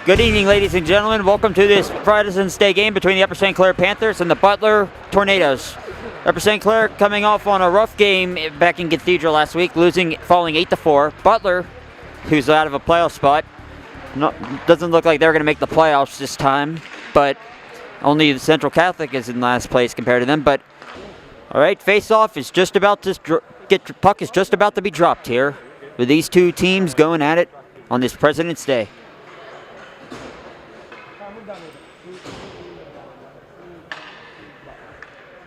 Good evening, ladies and gentlemen. Welcome to this President's Day game between the Upper St. Clair Panthers and the Butler Tornadoes. Upper St. Clair coming off on a rough game back in Cathedral last week, falling 8-4. Butler, who's out of a playoff spot, doesn't look like they're going to make the playoffs this time, but only the Central Catholic is in last place compared to them. But all right, face-off is just about to puck is just about to be dropped here, with these two teams going at it on this President's Day.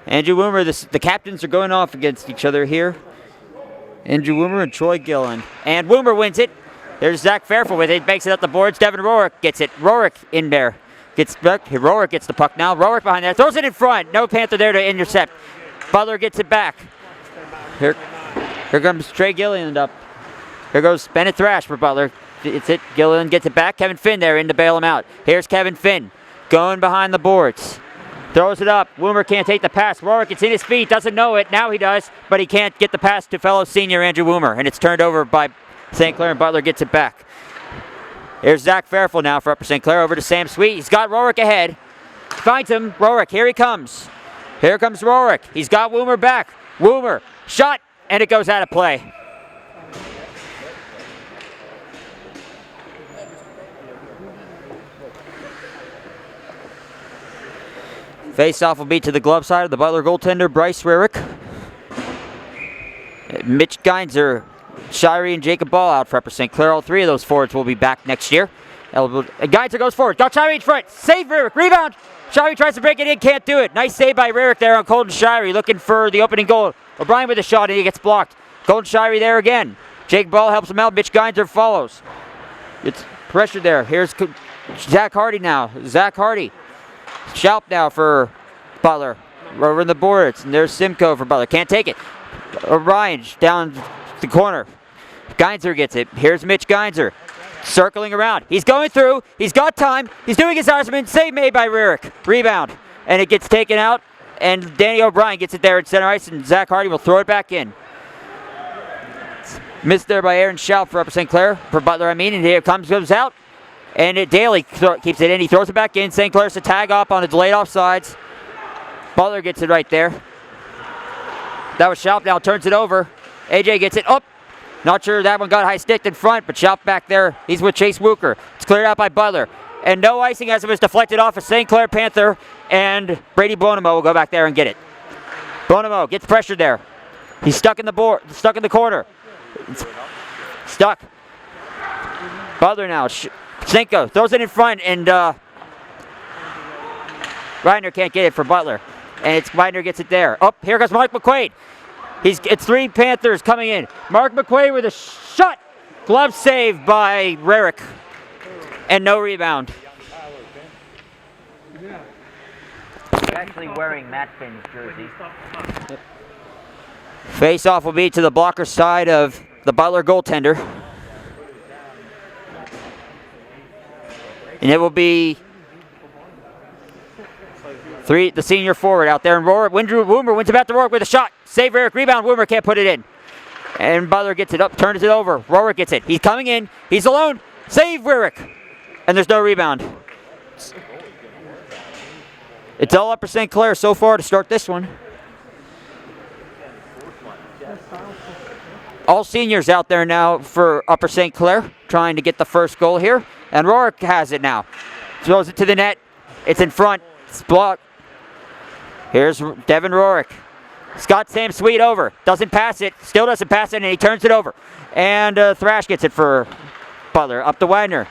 Andrew Woomer, the captains are going off against each other here. Andrew Woomer and Troy Gillen. And Woomer wins it. There's Zach Fairfield with it, makes it up the boards. Devin Rorick gets it. Rorick in there. Rorick gets the puck now. Rorick behind there. Throws it in front. No Panther there to intercept. Butler gets it back. Here comes Trey Gilliland up. Here goes Bennett Thrash for Butler. It's it. Gilliland gets it back. Kevin Finn there in to bail him out. Here's Kevin Finn going behind the boards. Throws it up. Woomer can't take the pass. Rorick, it's in his feet. Doesn't know it. Now he does, but he can't get the pass to fellow senior Andrew Woomer, and it's turned over by St. Clair, and Butler gets it back. Here's Zach Fairfield now for Upper St. Clair over to Sam Sweet. He's got Rorick ahead. Finds him. Rorick, here he comes. Here comes Rorick. He's got Woomer back. Woomer, shot, and it goes out of play. Face-off will be to the glove side of the Butler goaltender, Bryce Rarick. Mitch Geinzer, Shirey, and Jacob Ball out for Upper St. Clair. All three of those forwards will be back next year. Geinzer goes forward. Got Shirey in front. Save Rarick. Rebound. Shirey tries to break it in. Can't do it. Nice save by Rarick there on Colton Shirey, looking for the opening goal. O'Brien with a shot, and he gets blocked. Colton Shirey there again. Jake Ball helps him out. Mitch Geinzer follows. It's pressure there. Here's Zach Hardy now. Zach Hardy. Shalp now for Butler. Over in the boards. And there's Simcoe for Butler. Can't take it. O'Brien down the corner. Geinzer gets it. Here's Mitch Geinzer. Circling around. He's going through. He's got time. He's doing his Iceman. Save made by Rarick. Rebound. And it gets taken out. And Danny O'Brien gets it there at center ice. And Zach Hardy will throw it back in. Missed there by Aaron Shalp for Upper St. Clair. For Butler, I mean. And here comes out. And Daly keeps it in. He throws it back in. St. Clair's to tag up on a delayed offsides. Butler gets it right there. That was Shalp now. Turns it over. AJ gets it up. Not sure that one got high sticked in front, but Shalp back there. He's with Chase Wooker. It's cleared out by Butler. And no icing as it was deflected off a St. Clair Panther. And Brady Bonamo will go back there and get it. Bonamo gets pressured there. He's stuck in the corner. It's stuck. Butler now. Senko throws it in front, and Reiner can't get it for Butler. And Reiner gets it there. Oh, here comes Mark McQuaid. It's three Panthers coming in. Mark McQuaid with a shot. Glove save by Rarick. And no rebound. Actually wearing Matt Finn's jersey. Face-off will be to the blocker side of the Butler goaltender. And it will be the senior forward out there. And Woomer wins it back to Rorick with a shot. Save Rarick, rebound. Woomer can't put it in. And Butler gets it up, turns it over. Rorick gets it. He's coming in. He's alone. Save Rarick. And there's no rebound. It's all Upper St. Clair so far to start this one. All seniors out there now for Upper St. Clair, trying to get the first goal here. And Rorick has it now. Throws it to the net. It's in front. It's blocked. Here's Devin Rorick. He's got Sam Sweet over. Doesn't pass it. Still doesn't pass it, and he turns it over. And Thrash gets it for Butler. Up to Widener.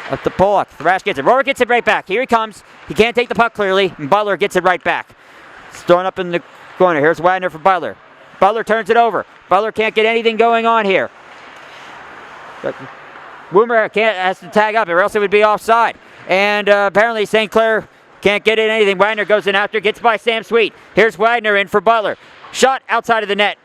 Up to Pollock. Thrash gets it. Rorick gets it right back. Here he comes. He can't take the puck clearly, and Butler gets it right back. It's thrown up in the corner. Here's Widener for Butler. Butler turns it over. Butler can't get anything going on here. But Woomer has to tag up, or else it would be offside. And apparently St. Clair can't get in anything. Widener goes in after, gets by Sam Sweet. Here's Widener in for Butler. Shot outside of the net.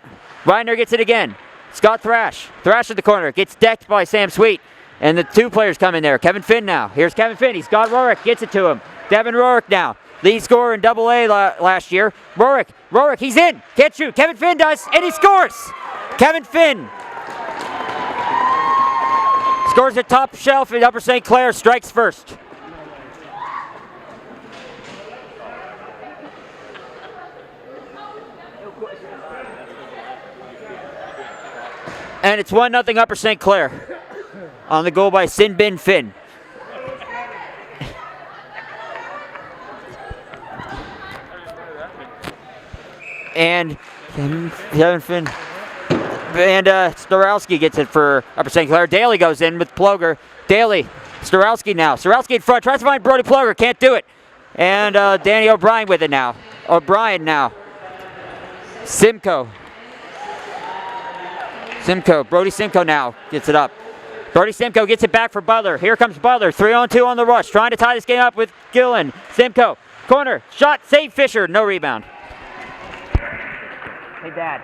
Widener gets it again. Scott Thrash. Thrash at the corner. Gets decked by Sam Sweet. And the two players come in there. Kevin Finn now. Here's Kevin Finn. He's got Rorick. Gets it to him. Devin Rorick now. Lead scorer in Double-A last year. Rorick, he's in. Can't shoot. Kevin Finn does, and he scores. Kevin Finn Scores at top shelf in Upper St. Clair. Strikes first. And it's 1-0 Upper St. Clair. On the goal by Sin Bin Finn. And Kevin Finn. And Starowski gets it for Upper St. Clair. Daly goes in with Ploger. Daly, Starowski now. Starowski in front, tries to find Brody Ploger, can't do it. And Danny O'Brien with it now. O'Brien now. Simcoe, Brody Simcoe now gets it up. Brody Simcoe gets it back for Butler. Here comes Butler, 3-on-2 on the rush, trying to tie this game up with Gillen. Simcoe, corner, shot, save Fisher, no rebound. Hey Dad,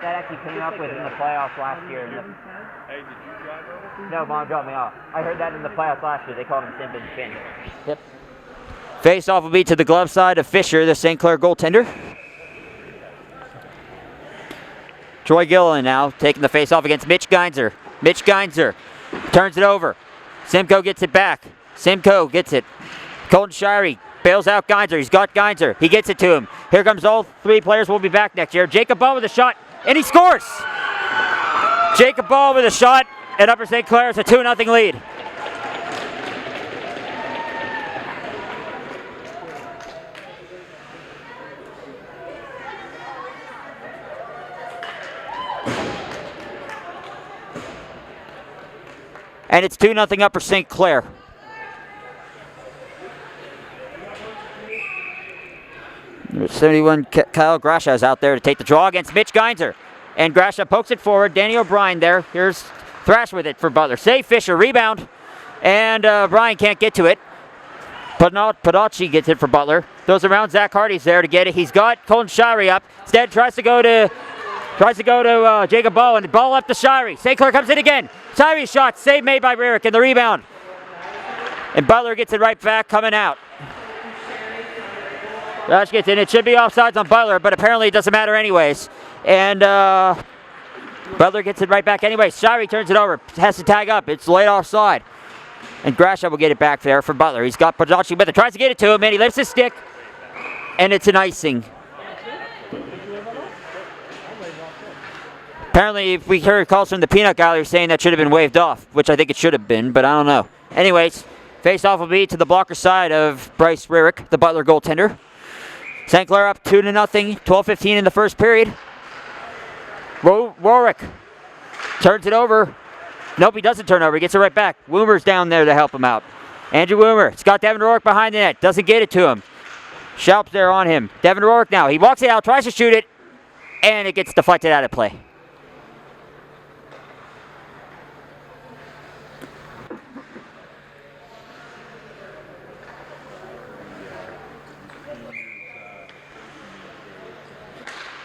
that actually came up with in the playoffs last year. Hey, did you drive over? No, Mom dropped me off. I heard that in the playoffs last year. They called him Sin Bin Finn. Yep. Face-off will be to the glove side of Fisher, the St. Clair goaltender. Troy Gillen now taking the face-off against Mitch Geinzer. Mitch Geinzer turns it over. Simcoe gets it back. Simcoe gets it. Colton Shirey bails out Geinzer. He's got Geinzer. He gets it to him. Here comes all three players will be back next year. Jacob Ball with a shot, and he scores! Jacob Ball with a shot, and Upper St. Clair is a 2-0 lead. And it's 2-0 Upper St. Clair. Number 71, Kyle Grasha is out there to take the draw against Mitch Geinzer. And Grasha pokes it forward. Danny O'Brien there. Here's Thrash with it for Butler. Save Fisher, rebound. And O'Brien can't get to it. Podacci gets it for Butler. Goes around, Zach Hardy's there to get it. He's got Colton Shirey up. Instead tries to go to Jacob Ball, and the ball up to Shirey. St. Clair comes in again. Shirey's shot, save made by Rarick, and the rebound. And Butler gets it right back, coming out. Rash gets in. It should be offsides on Butler, but apparently it doesn't matter anyways. And Butler gets it right back anyways. Shirey turns it over, has to tag up. It's late offside. And Grasha will get it back there for Butler. He's got Podacci with it, tries to get it to him, and he lifts his stick, and it's an icing. Apparently, if we heard calls from the peanut gallery saying that should have been waved off, which I think it should have been, but I don't know. Anyways, face-off will be to the blocker side of Bryce Rarick, the Butler goaltender. St. Clair up 2-0, 12:15 in the first period. Rorick turns it over. Nope, he doesn't turn over. He gets it right back. Woomer's down there to help him out. Andrew Woomer. Scott Devin Rorick behind the net. Doesn't get it to him. Schaup's there on him. Devin Rorick now. He walks it out, tries to shoot it, and it gets deflected out of play.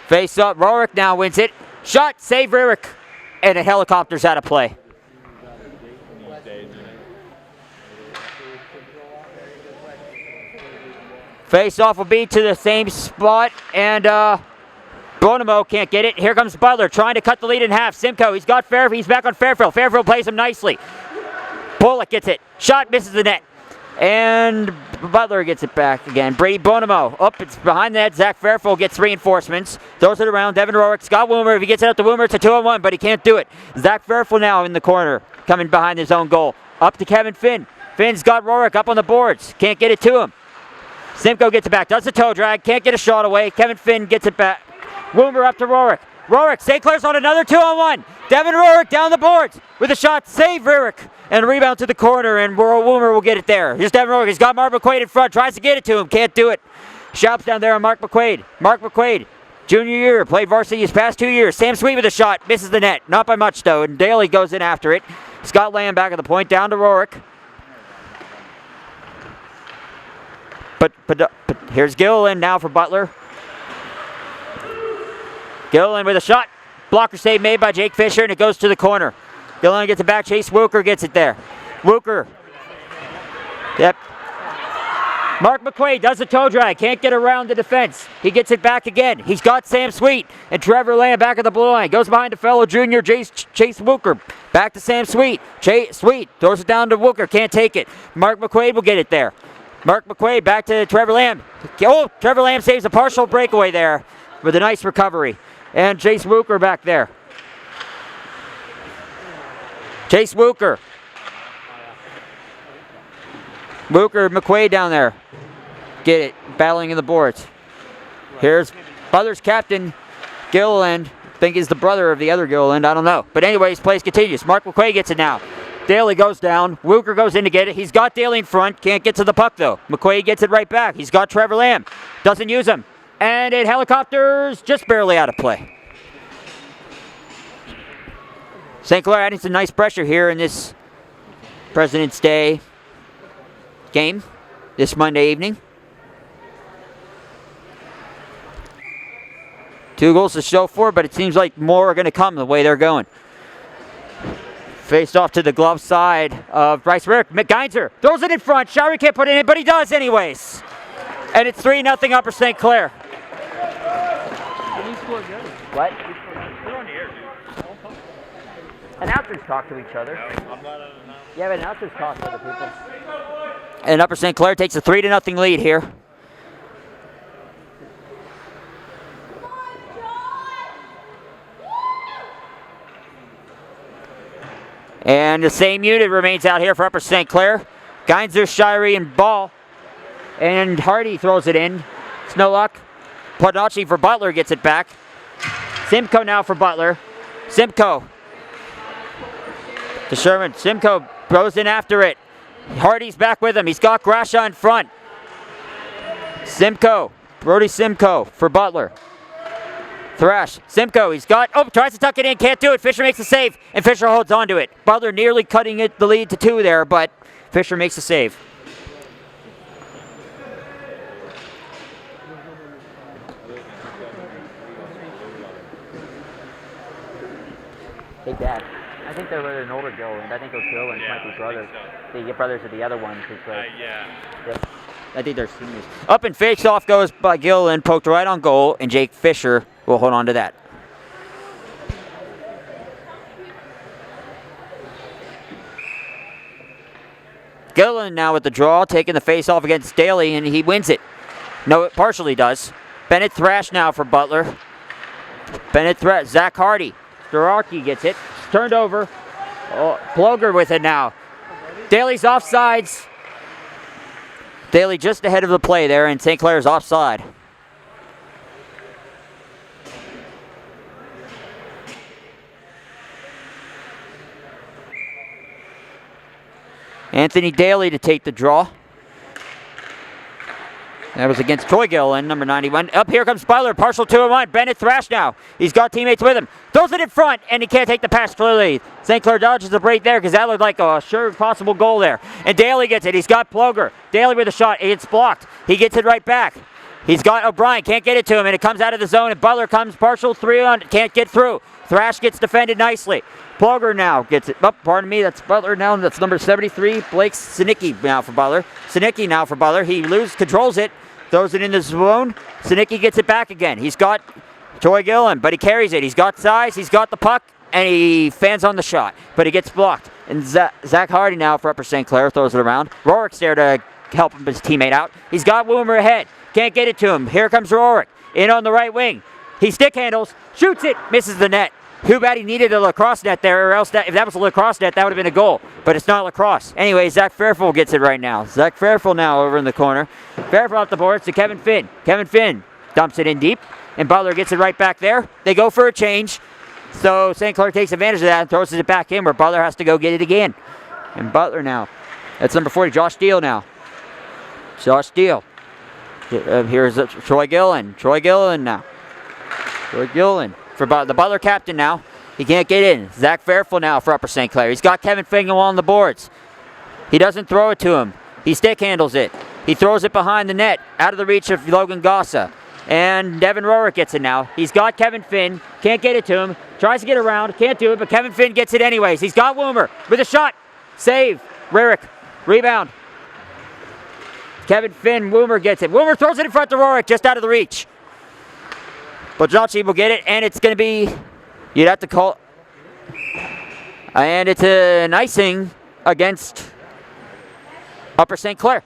Face up, Rorick now wins it. Shot, save Rarick, and a helicopter's out of play. Face off will be to the same spot, and Bonamo can't get it. Here comes Butler trying to cut the lead in half. Simcoe, he's got Fairfield, he's back on Fairfield. Fairfield plays him nicely. Bullock gets it. Shot misses the net. And Butler gets it back again. Brady Bonamo up, it's behind the net. Zach Fairfield gets reinforcements. Throws it around. Devin Rorick, Scott Woomer. If he gets it out to Woomer, it's a 2-on-1, but he can't do it. Zach Fairfield now in the corner, coming behind his own goal. Up to Kevin Finn. Finn's got Rorick up on the boards. Can't get it to him. Simcoe gets it back. Does the toe drag. Can't get a shot away. Kevin Finn gets it back. Woomer up to Rorick. Rorick, St. Clair's on another 2-on-1. Devin Rorick down the boards with a shot. Save Rorick. And a rebound to the corner, and Woomer will get it there. Here's Devin Rorick. He's got Mark McQuaid in front. Tries to get it to him. Can't do it. Schaup's down there on Mark McQuaid. Mark McQuaid, junior year, played varsity his past 2 years. Sam Sweet with a shot. Misses the net. Not by much, though. And Daly goes in after it. Scott Lamb back at the point. Down to Rorick. But here's Gillen now for Butler. Gillen with a shot. Blocker save made by Jake Fisher, and it goes to the corner. Gillen gets it back. Chase Wooker gets it there. Wooker. Yep. Mark McQuaid does a toe drag, can't get around the defense. He gets it back again. He's got Sam Sweet and Trevor Lamb back at the blue line. Goes behind a fellow junior, Chase Wooker. Back to Sam Sweet. Sweet throws it down to Wooker, can't take it. Mark McQuaid will get it there. Mark McQuaid back to Trevor Lamb. Oh, Trevor Lamb saves a partial breakaway there with a nice recovery. And Chase Wooker back there. Chase Wooker. McQuaid down there. Get it. Battling in the boards. Here's Butler's captain, Gilliland. I think he's the brother of the other Gilliland. I don't know. But anyways, plays continues. Mark McQuaid gets it now. Daly goes down. Wooker goes in to get it. He's got Daly in front. Can't get to the puck, though. McQuaid gets it right back. He's got Trevor Lamb. Doesn't use him. And it helicopters just barely out of play. St. Clair adding some nice pressure here in this President's Day game this Monday evening. 2 goals to show for, but it seems like more are going to come the way they're going. Faced off to the glove side of Bryce Rick. McGeinzer throws it in front. Showry can't put it in, but he does anyways. And it's 3-0 Upper St. Clair. What? We're on the air, dude. Announcers talk to each other. I'm not on. Yeah, but announcers talk to other people. And Upper St. Clair takes a 3-0 lead here. And the same unit remains out here for Upper St. Clair. Geinzer, Shirey, and Ball. And Hardy throws it in. It's no luck. Podolski for Butler gets it back. Simcoe now for Butler. Simcoe to Sherman. Simcoe throws in after it. Hardy's back with him. He's got Grasha in front. Brody Simcoe for Butler. Thrash. Simcoe, he's got, tries to tuck it in, can't do it. Fisher makes a save, and Fisher holds on to it. Butler nearly cutting it the lead to 2 there, but Fisher makes a save. Hey, Dad. I think they're an older Gilliland. I think those Gillilands might be brothers. They get brothers of the other ones. Yeah. Yep. I think they're seniors. Up and face off goes by Gilliland, poked right on goal, and Jake Fisher will hold on to that. Gilliland now with the draw, taking the face off against Daly, and he wins it. No, it partially does. Bennett Thrash now for Butler. Zach Hardy. Stararki gets it. Turned over. Ploger with it now. Daly's offsides. Daly just ahead of the play there, and St. Clair's offside. Anthony Daly to take the draw. That was against Troy Gilliland, number 91. Up here comes Butler, partial 2-1. Bennett Thrash now. He's got teammates with him. Throws it in front, and he can't take the pass clearly. St. Clair dodges the break there because that looked like a sure possible goal there. And Daly gets it. He's got Ploger. Daly with a shot. It's blocked. He gets it right back. He's got O'Brien. Can't get it to him, and it comes out of the zone. And Butler comes partial 3-on. Can't get through. Thrash gets defended nicely. Ploger now gets it. Oh, pardon me. That's Butler now. That's number 73. Blake Sinicki now for Butler. Sinicki now for Butler. He controls it. Throws it in the zone. Sinicki gets it back again. He's got Troy Gilliland, but he carries it. He's got size. He's got the puck, and he fans on the shot, but he gets blocked. And Zach Hardy now for Upper St. Clair throws it around. Rorick's there to help his teammate out. He's got Woomer ahead. Can't get it to him. Here comes Rorick. In on the right wing. He stick handles. Shoots it. Misses the net. Too bad he needed a lacrosse net there, or else if that was a lacrosse net, that would have been a goal. But it's not lacrosse. Anyway, Zach Fairfield gets it right now. Zach Fairfield now over in the corner. Fairfield off the boards to Kevin Finn. Kevin Finn dumps it in deep, and Butler gets it right back there. They go for a change. So St. Clair takes advantage of that and throws it back in where Butler has to go get it again. And Butler now. That's number 40, Josh Steele now. Josh Steele. Here's Troy Gilliland. Troy Gilliland now. Troy Gilliland. For the Butler captain now. He can't get in. Zach Fairfield now for Upper St. Clair. He's got Kevin Fingal on the boards. He doesn't throw it to him. He stick handles it. He throws it behind the net, out of the reach of Logan Gossa. And Devin Rorick gets it now. He's got Kevin Finn. Can't get it to him. Tries to get around. Can't do it, but Kevin Finn gets it anyways. He's got Woomer with a shot. Save. Rorick. Rebound. Kevin Finn, Woomer gets it. Woomer throws it in front to Rorik, just out of the reach. But Jocci will get it, and it's going to be, you'd have to call, and it's an icing against Upper St. Clair.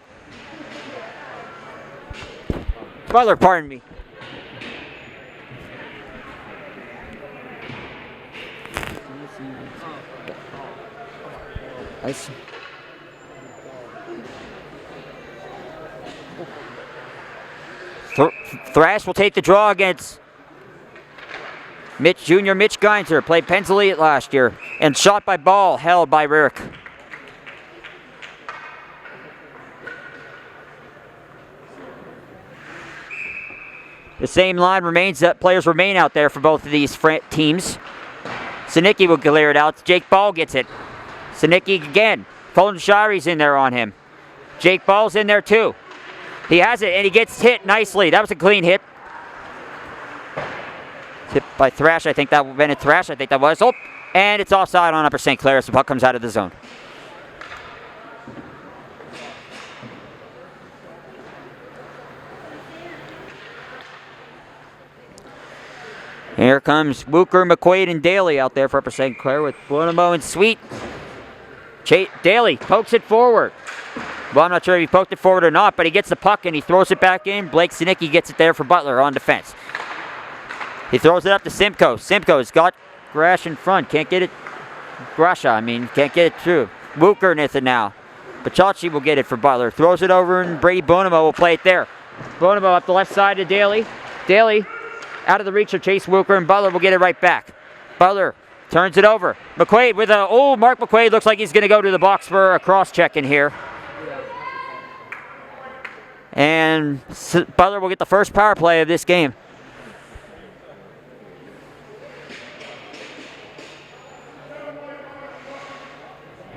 Butler, pardon me. Ice. Thrash will take the draw against Junior Mitch Geinzer. Played Penns Elite last year. And shot by ball held by Rick. The same line remains. Players remain out there for both of these teams. Sinicki will clear it out. Jake Ball gets it. Sinicki again. Colin Shirey's in there on him. Jake Ball's in there too. He has it, and he gets hit nicely. That was a clean hit. Hit by Thrash, I think that was. Bennett Thrash, I think that was. Oh, and it's offside on Upper St. Clair as the puck comes out of the zone. Here comes Wooker, McQuaid, and Daly out there for Upper St. Clair with Buonamo and Sweet. Daly pokes it forward. Well, I'm not sure if he poked it forward or not, but he gets the puck and he throws it back in. Blake Sinicki gets it there for Butler on defense. He throws it up to Simcoe. Simcoe's got Grash in front. Can't get it. Can't get it through. Wooker with it now. Pachachi will get it for Butler. Throws it over and Brady Buonamo will play it there. Buonamo up the left side to Daly. Daly out of the reach of Chase Wooker, and Butler will get it right back. Butler turns it over. McQuaid with a, Mark McQuaid looks like he's going to go to the box for a cross-check in here. And Butler will get the first power play of this game.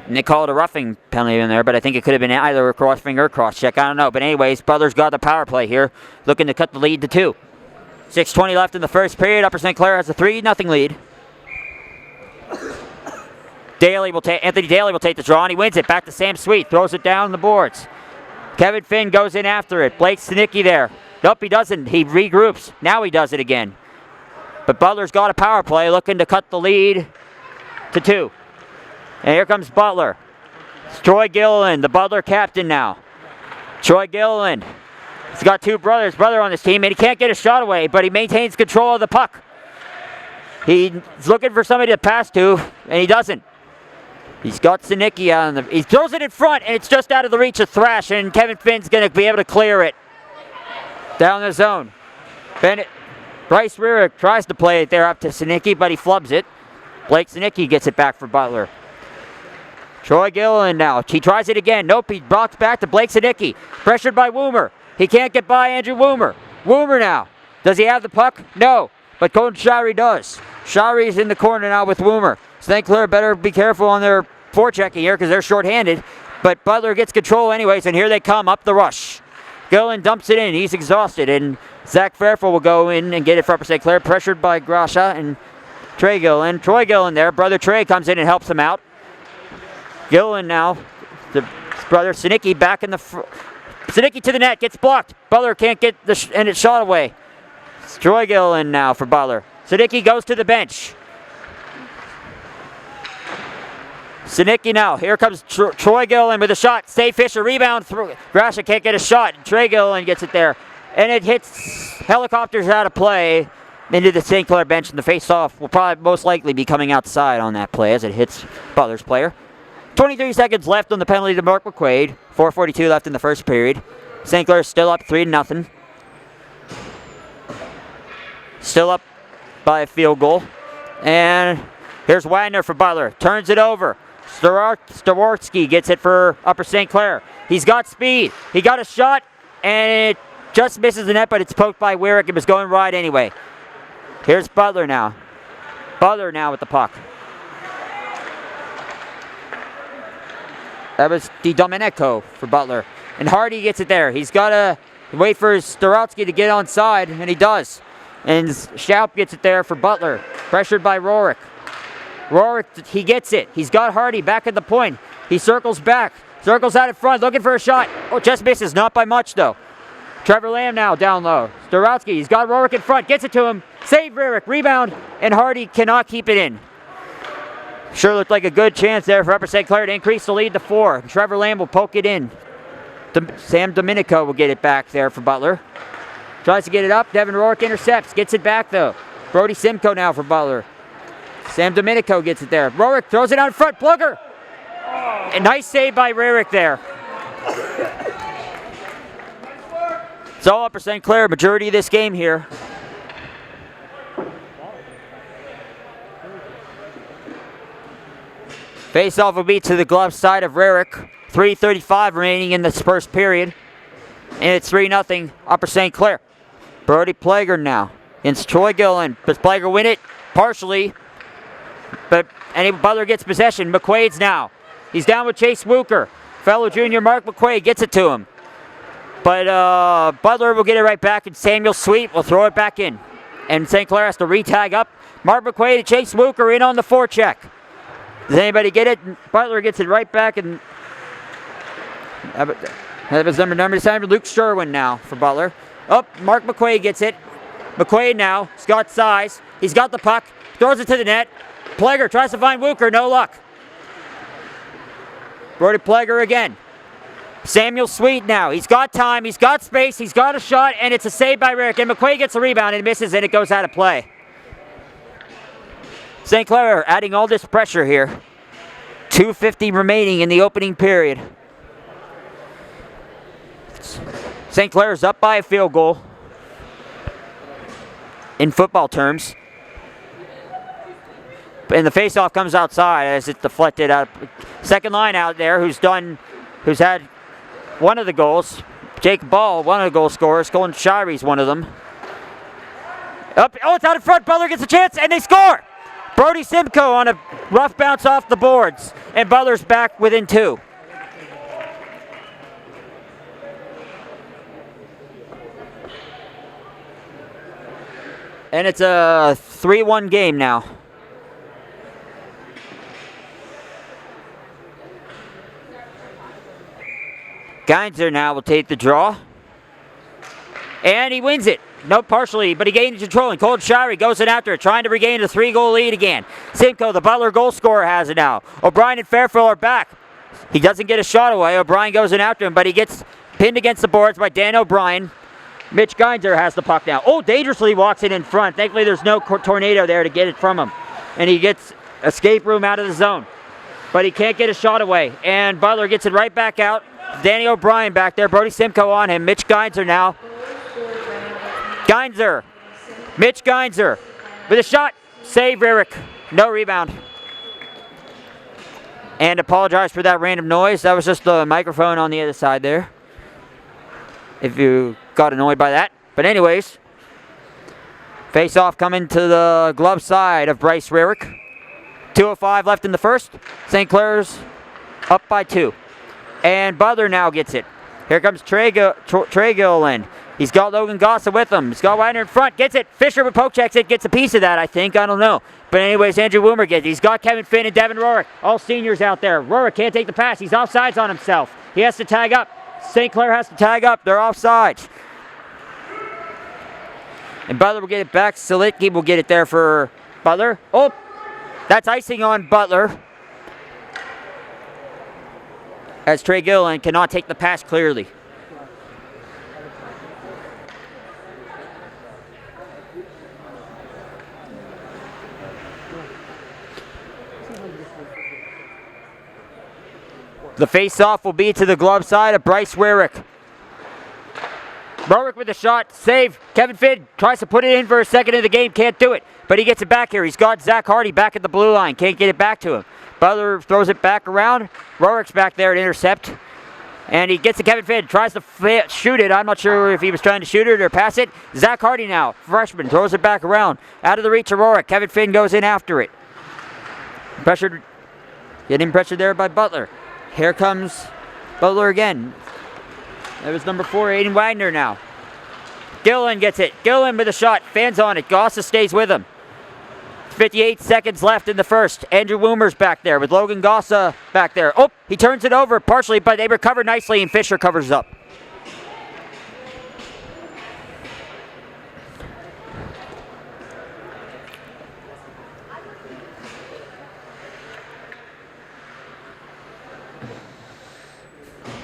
And they call it a roughing penalty in there, but I think it could have been either a cross-finger or cross-check. I don't know. But anyways, Butler's got the power play here, looking to cut the lead to 2. 6:20 left in the first period. Upper St. Clair has a 3-0 lead. Anthony Daly will take the draw, and he wins it. Back to Sam Sweet. Throws it down the boards. Kevin Finn goes in after it. Blake Sinicki there. Nope, he doesn't. He regroups. Now he does it again. But Butler's got a power play, looking to cut the lead to 2. And here comes Butler. It's Troy Gilliland, the Butler captain now. Troy Gilliland. He's got two brothers, brother on this team, and he can't get a shot away, but he maintains control of the puck. He's looking for somebody to pass to, and he doesn't. He's got Sinicki on the. He throws it in front, and it's just out of the reach of Thrash, and Kevin Finn's going to be able to clear it down the zone. Bryce Rearick tries to play it there up to Sinicki, but he flubs it. Blake Sinicki gets it back for Butler. Troy Gilliland now. He tries it again. Nope, he blocks back to Blake Sinicki. Pressured by Woomer. He can't get by Andrew Woomer. Woomer now. Does he have the puck? No. But Colton Shirey does. Shirey's in the corner now with Woomer. St. Clair better be careful on their forechecking here because they're shorthanded. But Butler gets control anyways, and here they come up the rush. Gilliland dumps it in. He's exhausted, and Zach Fairfield will go in and get it for Upper St. Clair. Pressured by Grasha and Trey Gilliland. Troy Gilliland there. Brother Trey comes in and helps him out. Gilliland now. The brother Sinicki back in the Sinicki to the net, gets blocked. Butler can't get and it's shot away. It's Troy Gilliland now for Butler. Sinicki goes to the bench. Sinicki now. Here comes Troy Gilliland with a shot. Stay Fisher, rebound through. Grasha can't get a shot. Trey Gilliland gets it there. And it hits helicopters out of play into the St. Clair bench, and the face-off will probably most likely be coming outside on that play as it hits Butler's player. 23 seconds left on the penalty to Mark McQuaid. 4:42 left in the first period. St. Clair still up 3-0. Still up by a field goal. And here's Wagner for Butler. Turns it over. Staworski gets it for Upper St. Clair. He's got speed. He got a shot, and it just misses the net, but it's poked by Weirick. It was going right anyway. Here's Butler now. Butler now with the puck. That was DiDomenico for Butler. And Hardy gets it there. He's got to wait for Starowski to get onside, and he does. And Schaup gets it there for Butler. Pressured by Rorik. Rorik, he gets it. He's got Hardy back at the point. He circles back. Circles out in front, looking for a shot. Oh, just misses, not by much though. Trevor Lamb now down low. Starowski, he's got Rorick in front, gets it to him. Save Rarick, rebound, and Hardy cannot keep it in. Sure looked like a good chance there for Upper St. Clair to increase the lead to 4. Trevor Lamb will poke it in. Sam Domenico will get it back there for Butler. Tries to get it up. Devin Rorick intercepts. Gets it back though. Brody Simcoe now for Butler. Sam Domenico gets it there. Rorick throws it out in front. Plugger. A nice save by Rarick there. It's all Upper St. Clair. Majority of this game here. Face-off will be to the glove side of Rarick. 3:35 remaining in this first period. And it's 3-0 Upper St. Clair. Brody Plager now against Troy Gillen. Does Plager win it? Partially. But Butler gets possession. McQuaid's now. He's down with Chase Wooker. Fellow junior Mark McQuaid gets it to him. But Butler will get it right back, and Samuel Sweet will throw it back in. And St. Clair has to re-tag up. Mark McQuaid and Chase Wooker in on the forecheck. Does anybody get it? Butler gets it right back, and that was number design. Luke Sherwin now for Butler. Oh, Mark McQuaid gets it. McQuaid now. He's got size. He's got the puck. Throws it to the net. Plager tries to find Wooker. No luck. Brody Plager again. Samuel Sweet now. He's got time. He's got space. He's got a shot, and it's a save by Rick. And McQuaid gets a rebound and misses, and it goes out of play. St. Clair adding all this pressure here. 2:50 remaining in the opening period. St. Clair's up by a field goal in football terms. And the faceoff comes outside as it's deflected out. Second line out there who's had one of the goals. Jake Ball, one of the goal scorers. Colin Shire's one of them. It's out in front. Butler gets a chance and they score. Brody Simcoe on a rough bounce off the boards. And Butler's back within 2. And it's a 3-1 game now. Geinzer now will take the draw. And he wins it. No, partially, but he gained control. And Colton Shirey goes in after it, trying to regain a 3-goal lead again. Simcoe, the Butler goal scorer, has it now. O'Brien and Fairfield are back. He doesn't get a shot away. O'Brien goes in after him, but he gets pinned against the boards by Dan O'Brien. Mitch Geinzer has the puck now. Oh, dangerously walks it in front. Thankfully, there's no tornado there to get it from him. And he gets escape room out of the zone. But he can't get a shot away. And Butler gets it right back out. Danny O'Brien back there. Brody Simcoe on him. Mitch Geinzer now. Geinzer. Mitch Geinzer with a shot. Save Rarick. No rebound. And apologize for that random noise. That was just the microphone on the other side there. If you got annoyed by that. But anyways, face-off coming to the glove side of Bryce Rarick. 2:05 left in the first. St. Clair's up by 2. And Butler now gets it. Here comes Trey Gillen. He's got Logan Gossa with him. He's got Widener in front. Gets it. Fisher with poke checks it. Gets a piece of that, I think. I don't know. But anyways, Andrew Woomer gets it. He's got Kevin Finn and Devin Rorick. All seniors out there. Rorick can't take the pass. He's offsides on himself. He has to tag up. St. Clair has to tag up. They're offsides. And Butler will get it back. Selitki will get it there for Butler. Oh, that's icing on Butler. As Trey Gillen cannot take the pass clearly. The face-off will be to the glove side of Bryce Rarick. Rarick with the shot, save. Kevin Finn tries to put it in for a second in the game, can't do it. But he gets it back here. He's got Zach Hardy back at the blue line, can't get it back to him. Butler throws it back around. Rarick's back there to intercept. And he gets to Kevin Finn, tries to shoot it. I'm not sure if he was trying to shoot it or pass it. Zach Hardy now, freshman, throws it back around. Out of the reach of Rarick. Kevin Finn goes in after it. Pressured, getting pressured there by Butler. Here comes Butler again. That was number 4, Aiden Wagner now. Gillen gets it. Gillen with a shot. Fans on it. Gossa stays with him. 58 seconds left in the first. Andrew Woomer's back there with Logan Gossa back there. Oh, he turns it over partially, but they recover nicely and Fisher covers up.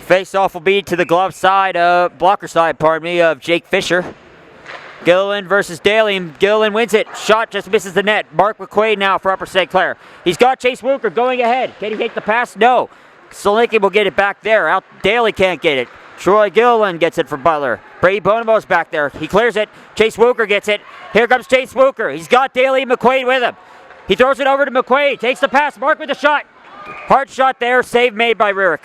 Face-off will be to the glove side, blocker side, of Jake Fisher. Gilliland versus Daly, and Gilliland wins it. Shot just misses the net. Mark McQuaid now for Upper St. Clair. He's got Chase Wooker going ahead. Can he take the pass? No. Solinki will get it back there. Out Daly can't get it. Troy Gilliland gets it for Butler. Brady Bonomo's back there. He clears it. Chase Wooker gets it. Here comes Chase Wooker. He's got Daly and McQuaid with him. He throws it over to McQuaid. Takes the pass. Mark with the shot. Hard shot there. Save made by Rurick.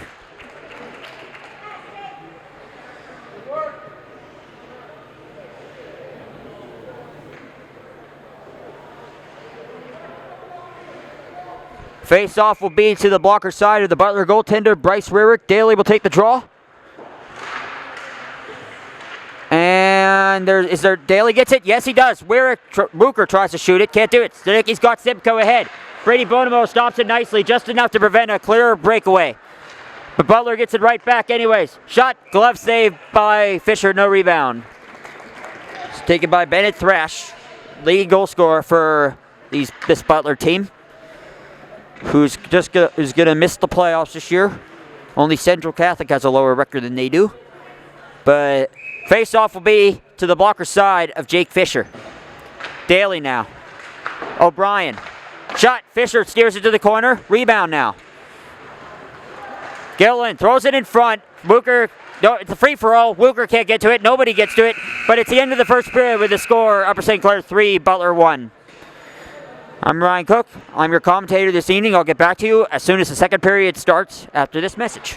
Face-off will be to the blocker side of the Butler goaltender, Bryce Rurick. Daly will take the draw. And Daly gets it? Yes, he does. Wooker tries to shoot it. Can't do it. Stanicki's got Simcoe ahead. Brady Bonomo stops it nicely, just enough to prevent a clear breakaway. But Butler gets it right back anyways. Shot, glove save by Fisher, no rebound. It's taken by Bennett Thrash, lead goal scorer for this Butler team, who's going to miss the playoffs this year. Only Central Catholic has a lower record than they do. But face-off will be to the blocker side of Jake Fisher. Daly now. O'Brien. Shot. Fisher steers it to the corner. Rebound now. Gilliland throws it in front. Wooker, no, it's a free-for-all. Wooker can't get to it. Nobody gets to it. But it's the end of the first period with the score, Upper St. Clair 3, Butler 1. I'm Ryan Cook. I'm your commentator this evening. I'll get back to you as soon as the second period starts after this message.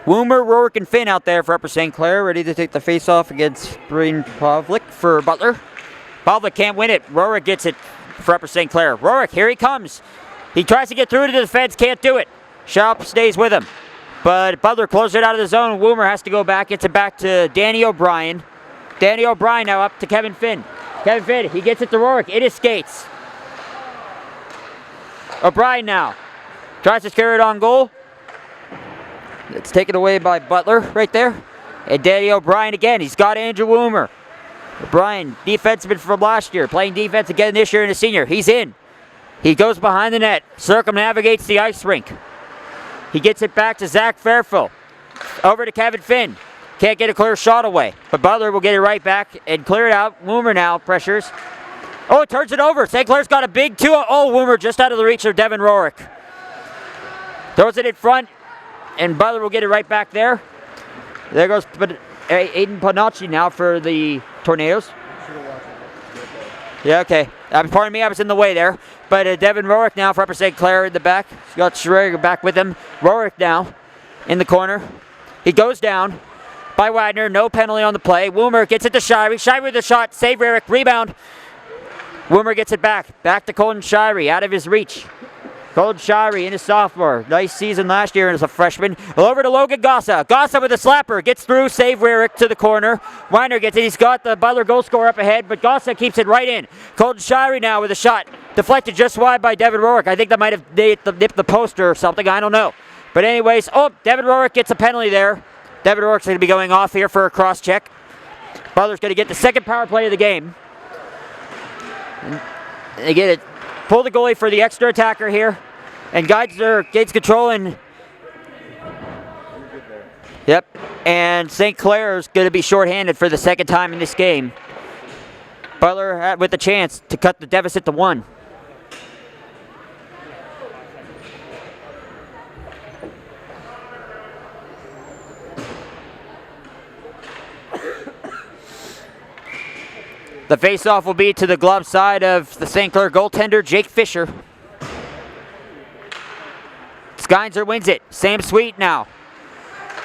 Woomer, Rourke, and Finn out there for Upper St. Clair, ready to take the face-off against Braden Pavlik for Butler. Pavlik can't win it. Rourke gets it for Upper St. Clair. Rourke, here he comes. He tries to get through to the defense, can't do it. Schaub stays with him. But Butler closes it out of the zone. Woomer has to go back. Gets it back to Danny O'Brien. Danny O'Brien now up to Kevin Finn. Kevin Finn, he gets it to Rourke. It is skates. O'Brien now. Tries to carry it on goal. It's taken away by Butler right there. And Danny O'Brien again. He's got Andrew Woomer. O'Brien, defenseman from last year, playing defense again this year in a senior. He's in. He goes behind the net, circumnavigates the ice rink. He gets it back to Zach Fairfield. Over to Kevin Finn. Can't get a clear shot away. But Butler will get it right back and clear it out. Woomer now pressures. Oh, turns it over. St. Clair's got a big 2-0. Oh, Woomer just out of the reach of Devin Rourke. Throws it in front. And Butler will get it right back there. There goes Aiden Panacci now for the Tornadoes. Yeah, okay. Pardon me, I was in the way there. But Devin Rourke now for Upper St. Clair in the back. He's got Schrager back with him. Rourke now in the corner. He goes down by Wagner. No penalty on the play. Woomer gets it to Shirey. Shirey with the shot. Save Rurick. Rebound. Woomer gets it back. Back to Colton Shirey out of his reach. Colton Shirey in his sophomore. Nice season last year as a freshman. Over to Logan Gossa. Gossa with a slapper. Gets through. Save Rurick to the corner. Weiner gets it. He's got the Butler goal scorer up ahead, but Gossa keeps it right in. Colton Shirey now with a shot. Deflected just wide by Devin Rourke. I think that might have nipped the poster or something. I don't know. But anyways, Devin Rorick gets a penalty there. Devin Rorick's going to be going off here for a cross check. Butler's going to get the second power play of the game. And they get it. Pull the goalie for the extra attacker here. And Geiser gains control and... Yep. And St. Clair's going to be shorthanded for the second time in this game. Butler with the chance to cut the deficit to 1. The faceoff will be to the glove side of the St. Clair goaltender, Jake Fisher. Geinzer wins it. Sam Sweet now.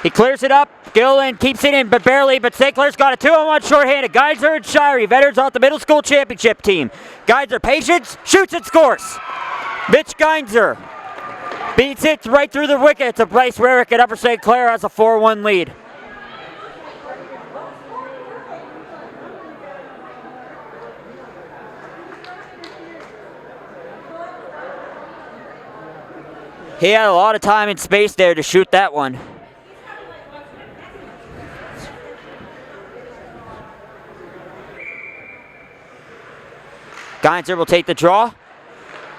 He clears it up. Gillen keeps it in, but barely. But St. Clair's got a 2-on-1 shorthanded. Geiser and Shirey, veterans off the middle school championship team. Geiser patience, shoots and scores. Mitch Geinzer beats it right through the wicket to Bryce Rarick at Upper St. Clair has a 4-1 lead. He had a lot of time and space there to shoot that one. Geinzer will take the draw.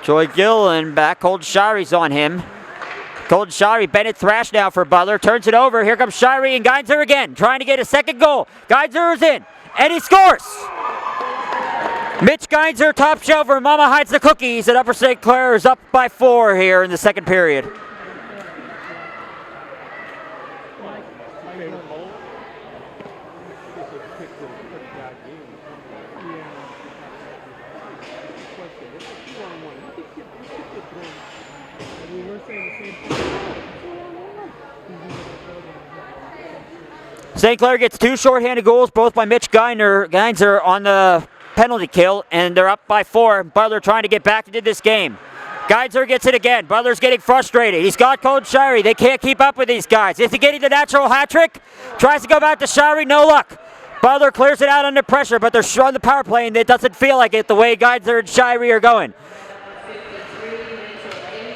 Joy Gillen back. Colton Shirey's on him. Colton Shirey, Bennett Thrash now for Butler. Turns it over. Here comes Shirey and Geinzer again. Trying to get a second goal. Geinzer is in. And he scores! Mitch Geinzer, top shelfer. Mama hides the cookies. And Upper St. Clair is up by 4 here in the second period. St. Clair gets 2 shorthanded goals, both by Mitch Geinzer on the penalty kill, and they're up by 4. Butler trying to get back into this game. Geinzer gets it again. Butler's getting frustrated. He's got Colton Shirey. They can't keep up with these guys. Is he getting the natural hat trick? Tries to go back to Shirey. No luck. Butler clears it out under pressure, but they're on the power play, and it doesn't feel like it the way Geinzer and Shirey are going.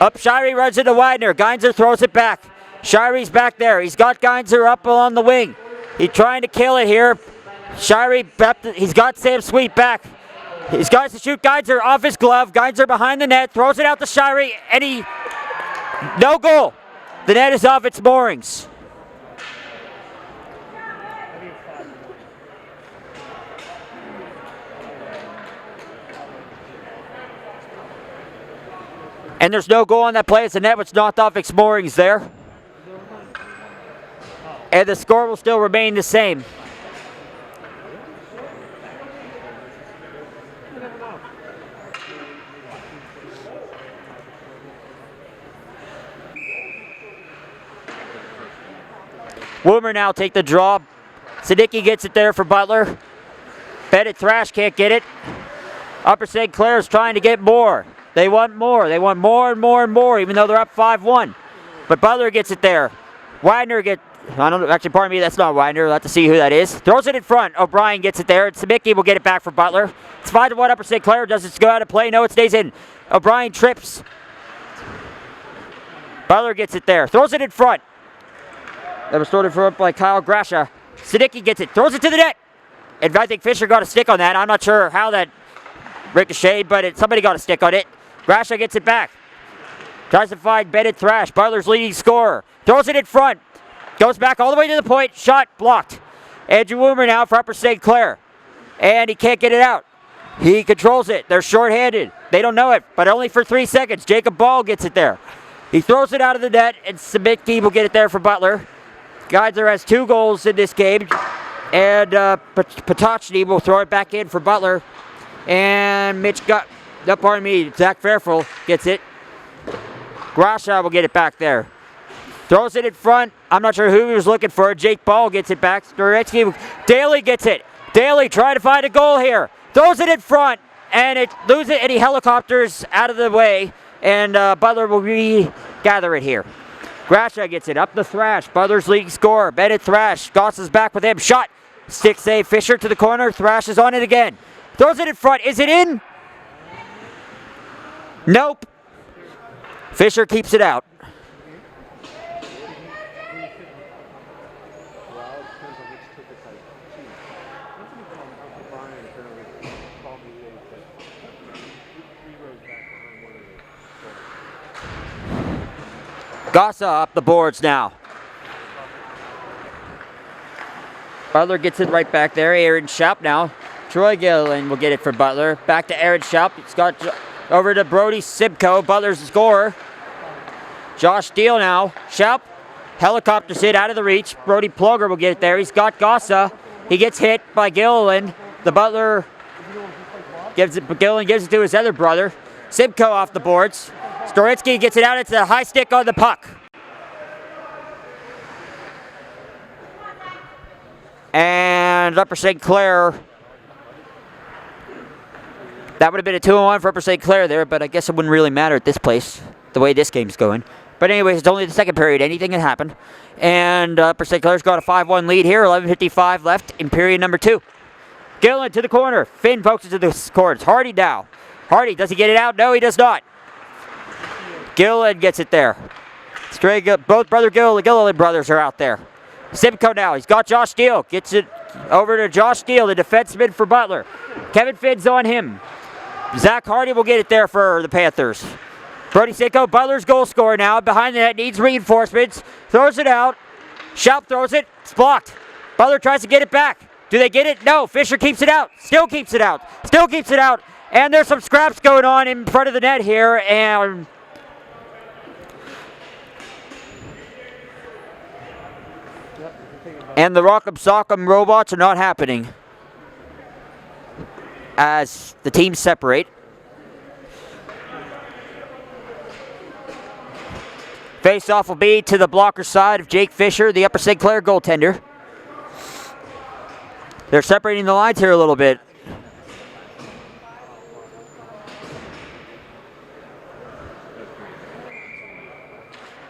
Up Shirey runs into Widener. Geinzer throws it back. Shirey's back there. He's got Geinzer up on the wing. He's trying to kill it here. Shirey, he's got Sam Sweet back. He's got to shoot Geinzer off his glove. Geinzer behind the net, throws it out to Shirey, and no goal. The net is off its moorings. And there's no goal on that play as the net was knocked off its moorings there. And the score will still remain the same. Woomer now take the draw. Siddiqui gets it there for Butler. Bennett Thrash can't get it. Upper St. Clair's trying to get more. They want more. They want more and more and more, even though they're up 5-1. But Butler gets it there. Widener actually, pardon me, that's not Widener. We'll have to see who that is. Throws it in front. O'Brien gets it there. And Siddiqui will get it back for Butler. It's 5-1 Upper St. Clair. Does it go out of play? No, it stays in. O'Brien trips. Butler gets it there. Throws it in front. That was thrown in front by Kyle Grasha. Siddiqui gets it. Throws it to the net. And I think Fisher got a stick on that. I'm not sure how that ricocheted, but somebody got a stick on it. Grasha gets it back. Tries to find Bennett Thrash. Butler's leading scorer. Throws it in front. Goes back all the way to the point. Shot blocked. Andrew Woomer now for Upper St. Clair. And he can't get it out. He controls it. They're shorthanded. They don't know it, but only for 3 seconds. Jacob Ball gets it there. He throws it out of the net, and Siddiqui will get it there for Butler. Geiser has 2 goals in this game. And Potocny will throw it back in for Butler. And Zach Fairfield gets it. Grasha will get it back there. Throws it in front. I'm not sure who he was looking for. Jake Ball gets it back. Daly gets it. Daly trying to find a goal here. Throws it in front, and it loses it, and he helicopters out of the way, and Butler will regather it here. Grasha gets it up the Thrash. Butler's leading scorer. Bennett Thrash. Goss is back with him. Shot. Stick save. Fisher to the corner. Thrash is on it again. Throws it in front. Is it in? Nope. Fisher keeps it out. Gossa up the boards now. Butler gets it right back there. Aaron Schaub now. Troy Gilliland will get it for Butler. Back to Aaron Schaub. It's got over to Brody Sibko. Butler's the scorer. Josh Steele now. Schaub. Helicopters hit out of the reach. Brody Ploger will get it there. He's got Gossa. He gets hit by Gilliland. The Butler Gilliland gives it to his other brother. Sibko off the boards. Storitsky gets it out. It's a high stick on the puck. And Upper St. Clair. That would have been a 2-on-1 for Upper St. Clair there, but I guess it wouldn't really matter at this place, the way this game's going. But anyways, it's only the second period. Anything can happen. And Upper St. Clair's got a 5-1 lead here. 11:55 left in period number 2. Gilliland to the corner. Finn pokes it to the corners. Hardy now. Hardy, does he get it out? No, he does not. Gilliland gets it there. Straight, both Gilliland brothers are out there. Simcoe now. He's got Josh Steele. Gets it over to Josh Steele, the defenseman for Butler. Kevin Finn's on him. Zach Hardy will get it there for the Panthers. Brody Simcoe, Butler's goal scorer now. Behind the net, needs reinforcements. Throws it out. Schaub throws it. It's blocked. Butler tries to get it back. Do they get it? No. Fisher keeps it out. Still keeps it out. Still keeps it out. And there's some scraps going on in front of the net here. And the Rock'em Sock'em robots are not happening as the teams separate. Face-off will be to the blocker side of Jake Fisher, the Upper St. Clair goaltender. They're separating the lines here a little bit.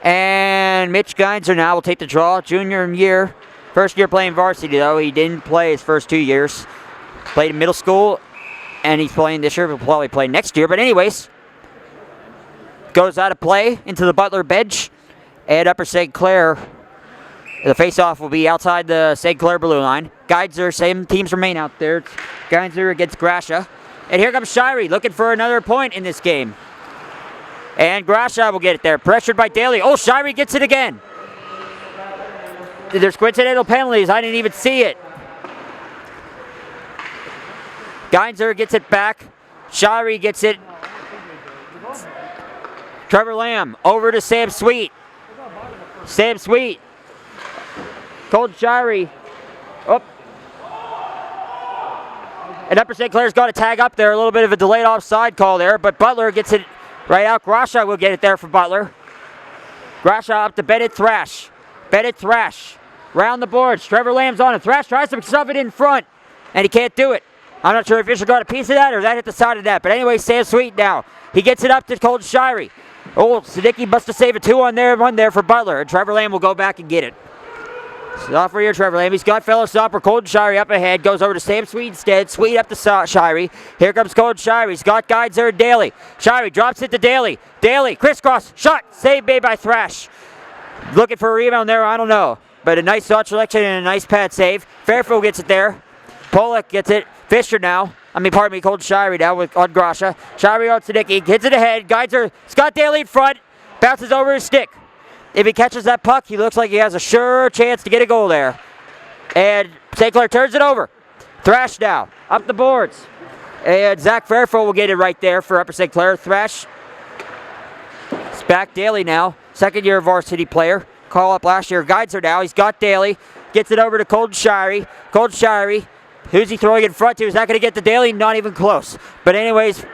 And Mitch Geinzer now will take the draw. Junior year. First year playing varsity, though. He didn't play his first 2 years. Played in middle school, and he's playing this year. He'll probably play next year. But anyways, goes out of play into the Butler bench. And Upper St. Clair, the face-off will be outside the St. Clair blue line. Geinzer, same teams remain out there. Geinzer against Grasha. And here comes Shirey, looking for another point in this game. And Grasha will get it there. Pressured by Daly. Oh, Shirey gets it again. There's coincidental penalties. I didn't even see it. Geinzer gets it back. Shirey gets it. Trevor Lamb over to Sam Sweet. Sam Sweet. Colton Shirey. Oh. And Upper St. Clair's got a tag up there. A little bit of a delayed offside call there. But Butler gets it right out. Grasha will get it there for Butler. Grasha up to Bennett Thrash. Bennett Thrash. Round the boards. Trevor Lamb's on it. Thrash tries to shove it in front. And he can't do it. I'm not sure if Fisher got a piece of that or that hit the side of that. But anyway, Sam Sweet now. He gets it up to Colton Shirey. Oh, Siddiqui must have saved a 2-on-1 there for Butler. And Trevor Lamb will go back and get it. Stopper here, Trevor Lamb. He's got fellow stopper Colton Shirey up ahead. Goes over to Sam Sweet instead. Sweet up to Shirey. Here comes Colton Shirey. He's got guides there. Daly. Shirey drops it to Daly. Daly, crisscross, shot. Saved made by Thrash. Looking for a rebound there, I don't know. But a nice shot selection and a nice pad save. Fairfield gets it there. Pollock gets it. Fisher now. Colton Shirey now on Grasha. Shirey on Siddiqui. Hits it ahead. Geinzer. Scott Daly in front. Bounces over his stick. If he catches that puck, he looks like he has a sure chance to get a goal there. And St. Clair turns it over. Thrash now. Up the boards. And Zach Fairfield will get it right there for Upper St. Clair. Thrash. It's back Daly now. Second year varsity player. Call up last year. Geinzer now. He's got Daly. Gets it over to Colton Shirey. Colton Shirey. Who's he throwing in front to? Is that going to get to Daly? Not even close. But anyways,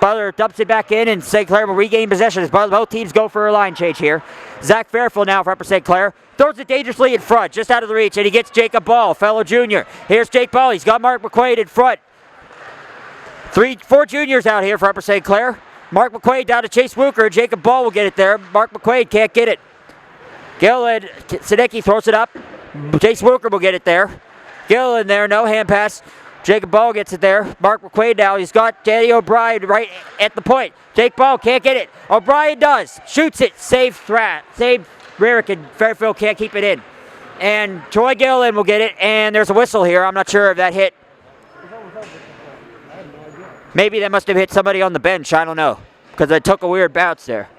Butler dumps it back in, and St. Clair will regain possession as both teams go for a line change here. Zach Fairfield now for Upper St. Clair. Throws it dangerously in front, just out of the reach, and he gets Jacob Ball, fellow junior. Here's Jake Ball. He's got Mark McQuaid in front. 4 juniors out here for Upper St. Clair. Mark McQuaid down to Chase Wooker. Jacob Ball will get it there. Mark McQuaid can't get it. Gilliland, Siddiqui throws it up. Chase Wooker will get it there. Gilliland there, no hand pass. Jacob Ball gets it there. Mark McQuaid now. He's got Danny O'Brien right at the point. Jake Ball can't get it. O'Brien does. Shoots it. Save Rarick, and Fairfield can't keep it in. And Troy Gilliland will get it. And there's a whistle here. I'm not sure if that hit. Maybe that must have hit somebody on the bench. I don't know. Because it took a weird bounce there.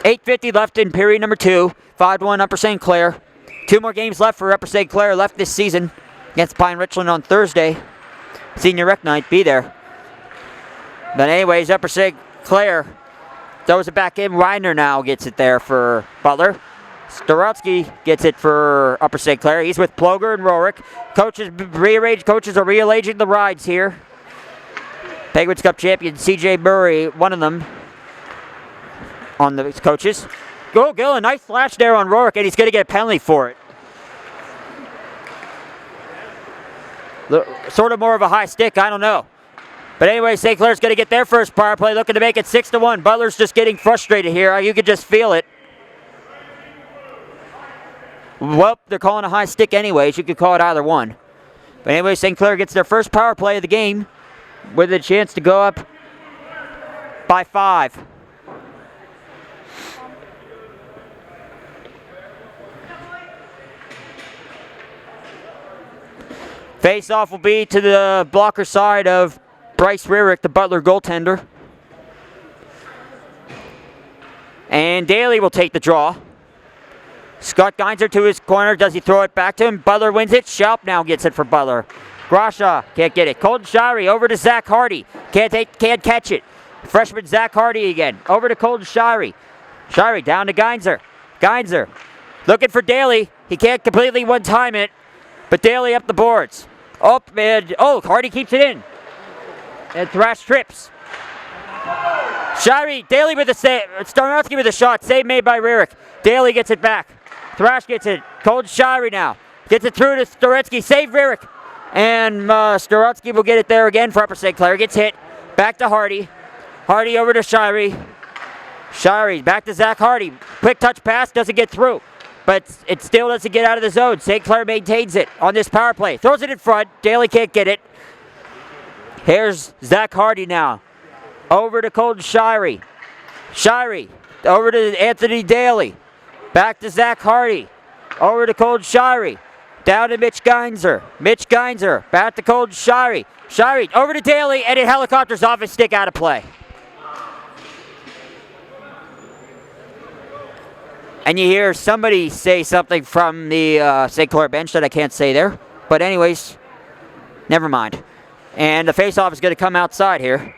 8:50 left in period number 2. 5-1 Upper St. Clair. 2 more games left for Upper St. Clair left this season against Pine Richland on Thursday. Senior Rec Night, be there. But anyways, Upper St. Clair throws it back in. Reiner now gets it there for Butler. Storotsky gets it for Upper St. Clair. He's with Ploger and Rorick. Coaches are rearranging the rides here. Penguins Cup champion C.J. Murray, one of them on the coaches. Go Gill, a nice flash there on Rorick, and he's going to get a penalty for it. Sort of more of a high stick, I don't know. But anyway, St. Clair's going to get their first power play, looking to make it 6-1. Butler's just getting frustrated here. You could just feel it. Well, they're calling a high stick anyways. You could call it either one. But anyway, St. Clair gets their first power play of the game with a chance to go up by 5. Face-off will be to the blocker side of Bryce Rearick, the Butler goaltender. And Daly will take the draw. Scott Geinzer to his corner. Does he throw it back to him? Butler wins it. Schaub now gets it for Butler. Grasha can't get it. Colton Shirey over to Zach Hardy. Can't catch it. Freshman Zach Hardy again. Over to Colton Shirey. Shirey down to Geinzer. Geinzer looking for Daly. He can't completely one-time it. But Daly up the boards. Up and Hardy keeps it in. And Thrash trips. Shirey, Daly with a save. Starnowski with a shot. Save made by Rearick. Daly gets it back. Thrash gets it. Colton Shirey now. Gets it through to Storetsky. Save Rearick. And Storetsky will get it there again for Upper St. Clair. Gets hit. Back to Hardy. Hardy over to Shirey. Shirey back to Zach Hardy. Quick touch pass. Doesn't get through. But it still doesn't get out of the zone. St. Clair maintains it on this power play. Throws it in front. Daly can't get it. Here's Zach Hardy now. Over to Colton Shirey. Shirey over to Anthony Daly. Back to Zach Hardy. Over to Colton Shirey. Down to Mitch Geinzer. Mitch Geinzer. Back to Colton Shirey. Shirey over to Daly, and it helicopters off his stick out of play. And you hear somebody say something from the St. Clair bench that I can't say there. But anyways, never mind. And the face-off is going to come outside here.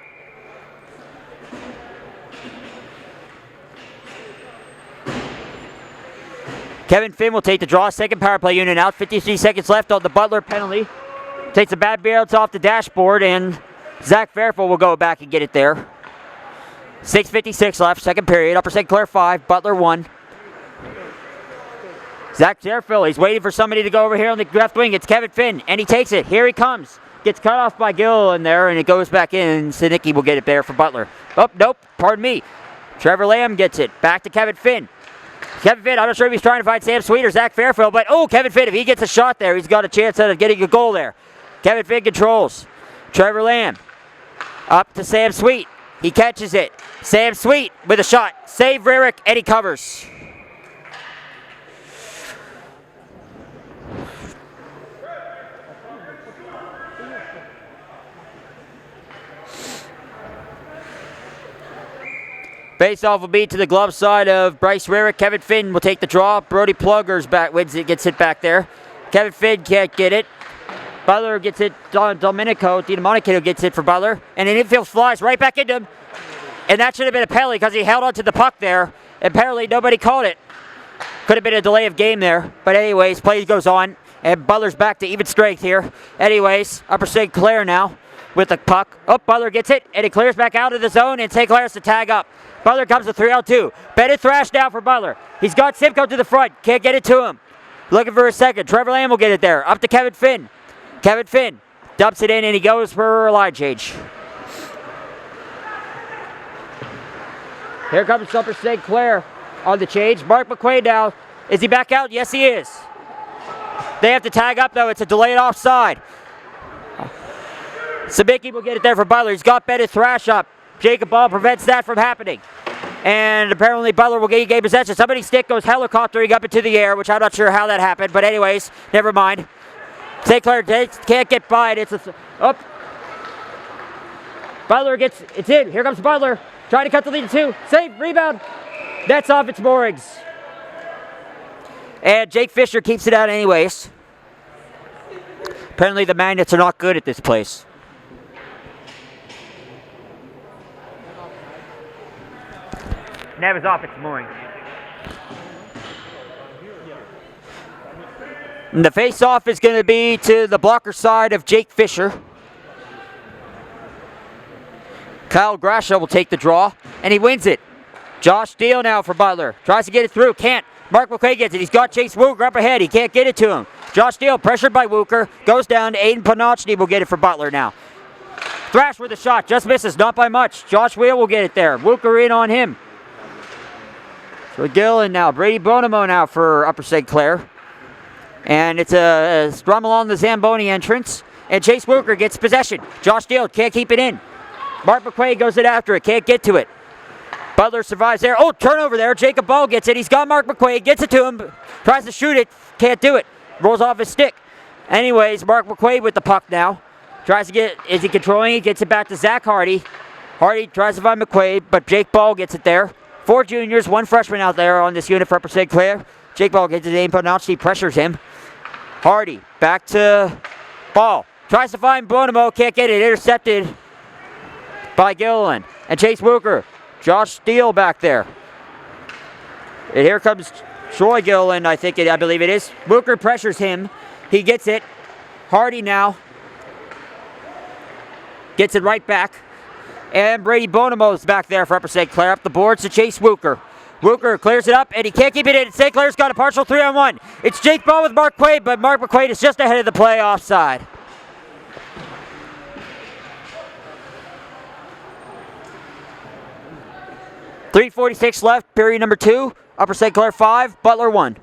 Kevin Finn will take the draw. Second power play unit out. 53 seconds left on the Butler penalty. Takes a bad bounce off the dashboard, and Zach Fairfield will go back and get it there. 6:56 left, second period. Upper St. Clair 5, Butler 1. Zach Fairfield, he's waiting for somebody to go over here on the left wing. It's Kevin Finn, and he takes it. Here he comes. Gets cut off by Gill in there, and it goes back in. Sinicki will get it there for Butler. Oh, nope, pardon me. Trevor Lamb gets it. Back to Kevin Finn. Kevin Finn, I'm not sure if he's trying to find Sam Sweet or Zach Fairfield, but Kevin Finn, if he gets a shot there, he's got a chance of getting a goal there. Kevin Finn controls. Trevor Lamb up to Sam Sweet. He catches it. Sam Sweet with a shot. Save Rearick, and he covers. Face-off will be to the glove side of Bryce Rearick. Kevin Finn will take the draw. Brody Plugger's back, wins it, gets it back there. Kevin Finn can't get it. Butler gets it. Domenico gets it for Butler. And an infield flies right back into him. And that should have been a penalty because he held onto the puck there. Apparently nobody called it. Could have been a delay of game there. But anyways, play goes on. And Butler's back to even strength here. Anyways, Upper St. Clair now with the puck. Butler gets it. And it clears back out of the zone. And St. Clair has to tag up. Butler comes to 3-2. Bennett Thrash now for Butler. He's got Simcoe to the front. Can't get it to him. Looking for a second. Trevor Lamb will get it there. Up to Kevin Finn. Kevin Finn dumps it in, and he goes for a line change. Here comes Upper St. Clair on the change. Mark McQuaid now. Is he back out? Yes, he is. They have to tag up, though. It's a delayed offside. Sabicki will get it there for Butler. He's got Bennett Thrash up. Jacob Ball prevents that from happening. And apparently Butler will gain possession. Somebody's stick goes helicoptering up into the air, which I'm not sure how that happened. But anyways, never mind. St. Clair can't get by it. Butler gets, it's in. Here comes Butler. Trying to cut the lead to 2. Save, rebound. That's off its moorings. And Jake Fisher keeps it out anyways. Apparently the magnets are not good at this place. Net was off its moorings. And the face-off is going to be to the blocker side of Jake Fisher. Kyle Grasha will take the draw, and he wins it. Josh Steele now for Butler. Tries to get it through, can't. Mark McQuaid gets it. He's got Chase Wooker up ahead. He can't get it to him. Josh Steele pressured by Wooker. Goes down. Aiden Panochny will get it for Butler now. Thrash with a shot. Just misses. Not by much. Josh Wheel will get it there. Wooker in on him. So Gillen now. Brady Bonamo now for Upper St. Clair. And it's a strum along the Zamboni entrance. And Chase Wooker gets possession. Josh Steele can't keep it in. Mark McQuaid goes it after it. Can't get to it. Butler survives there. Oh, turnover there. Jacob Ball gets it. He's got Mark McQuaid. Gets it to him. Tries to shoot it. Can't do it. Rolls off his stick. Anyways, Mark McQuaid with the puck now. Tries to get, is he controlling it? Gets it back to Zach Hardy. Hardy tries to find McQuaid, but Jake Ball gets it there. 4 juniors, 1 freshman out there on this unit for Upper St. Clair. Jake Ball gets it in. Panochny pressures him. Hardy back to Ball. Tries to find Bonamo. Can't get it. Intercepted by Gilliland. And Chase Wooker. Josh Steele back there. And here comes Troy Gilliland, I believe it is. Wooker pressures him. He gets it. Hardy now gets it right back. And Brady Bonamo's back there for Upper St. Clair. Up the boards to Chase Wooker. Wooker clears it up, and he can't keep it in. St. Clair's got a partial 3-on-1. It's Jake Ball with Mark McQuaid, but Mark McQuaid is just ahead of the play offside. .346 left, period number 2. Upper St. Clair 5, Butler 1.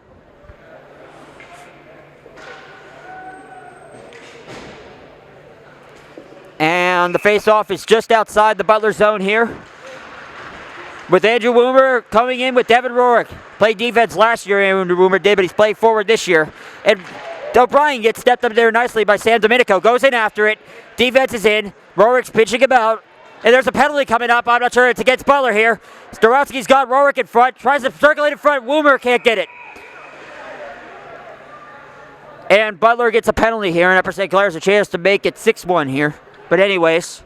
And the face-off is just outside the Butler zone here. With Andrew Woomer coming in with Devin Rorick. Played defense last year, Andrew Woomer did, but he's played forward this year. And O'Brien gets stepped up there nicely by Sam Domenico. Goes in after it. Defense is in. Rorick's pitching him out. And there's a penalty coming up. I'm not sure it's against Butler here. Starowski's got Rorick in front. Tries to circulate in front. Woomer can't get it. And Butler gets a penalty here. And Upper St. Clair has a chance to make it 6-1 here. But anyways.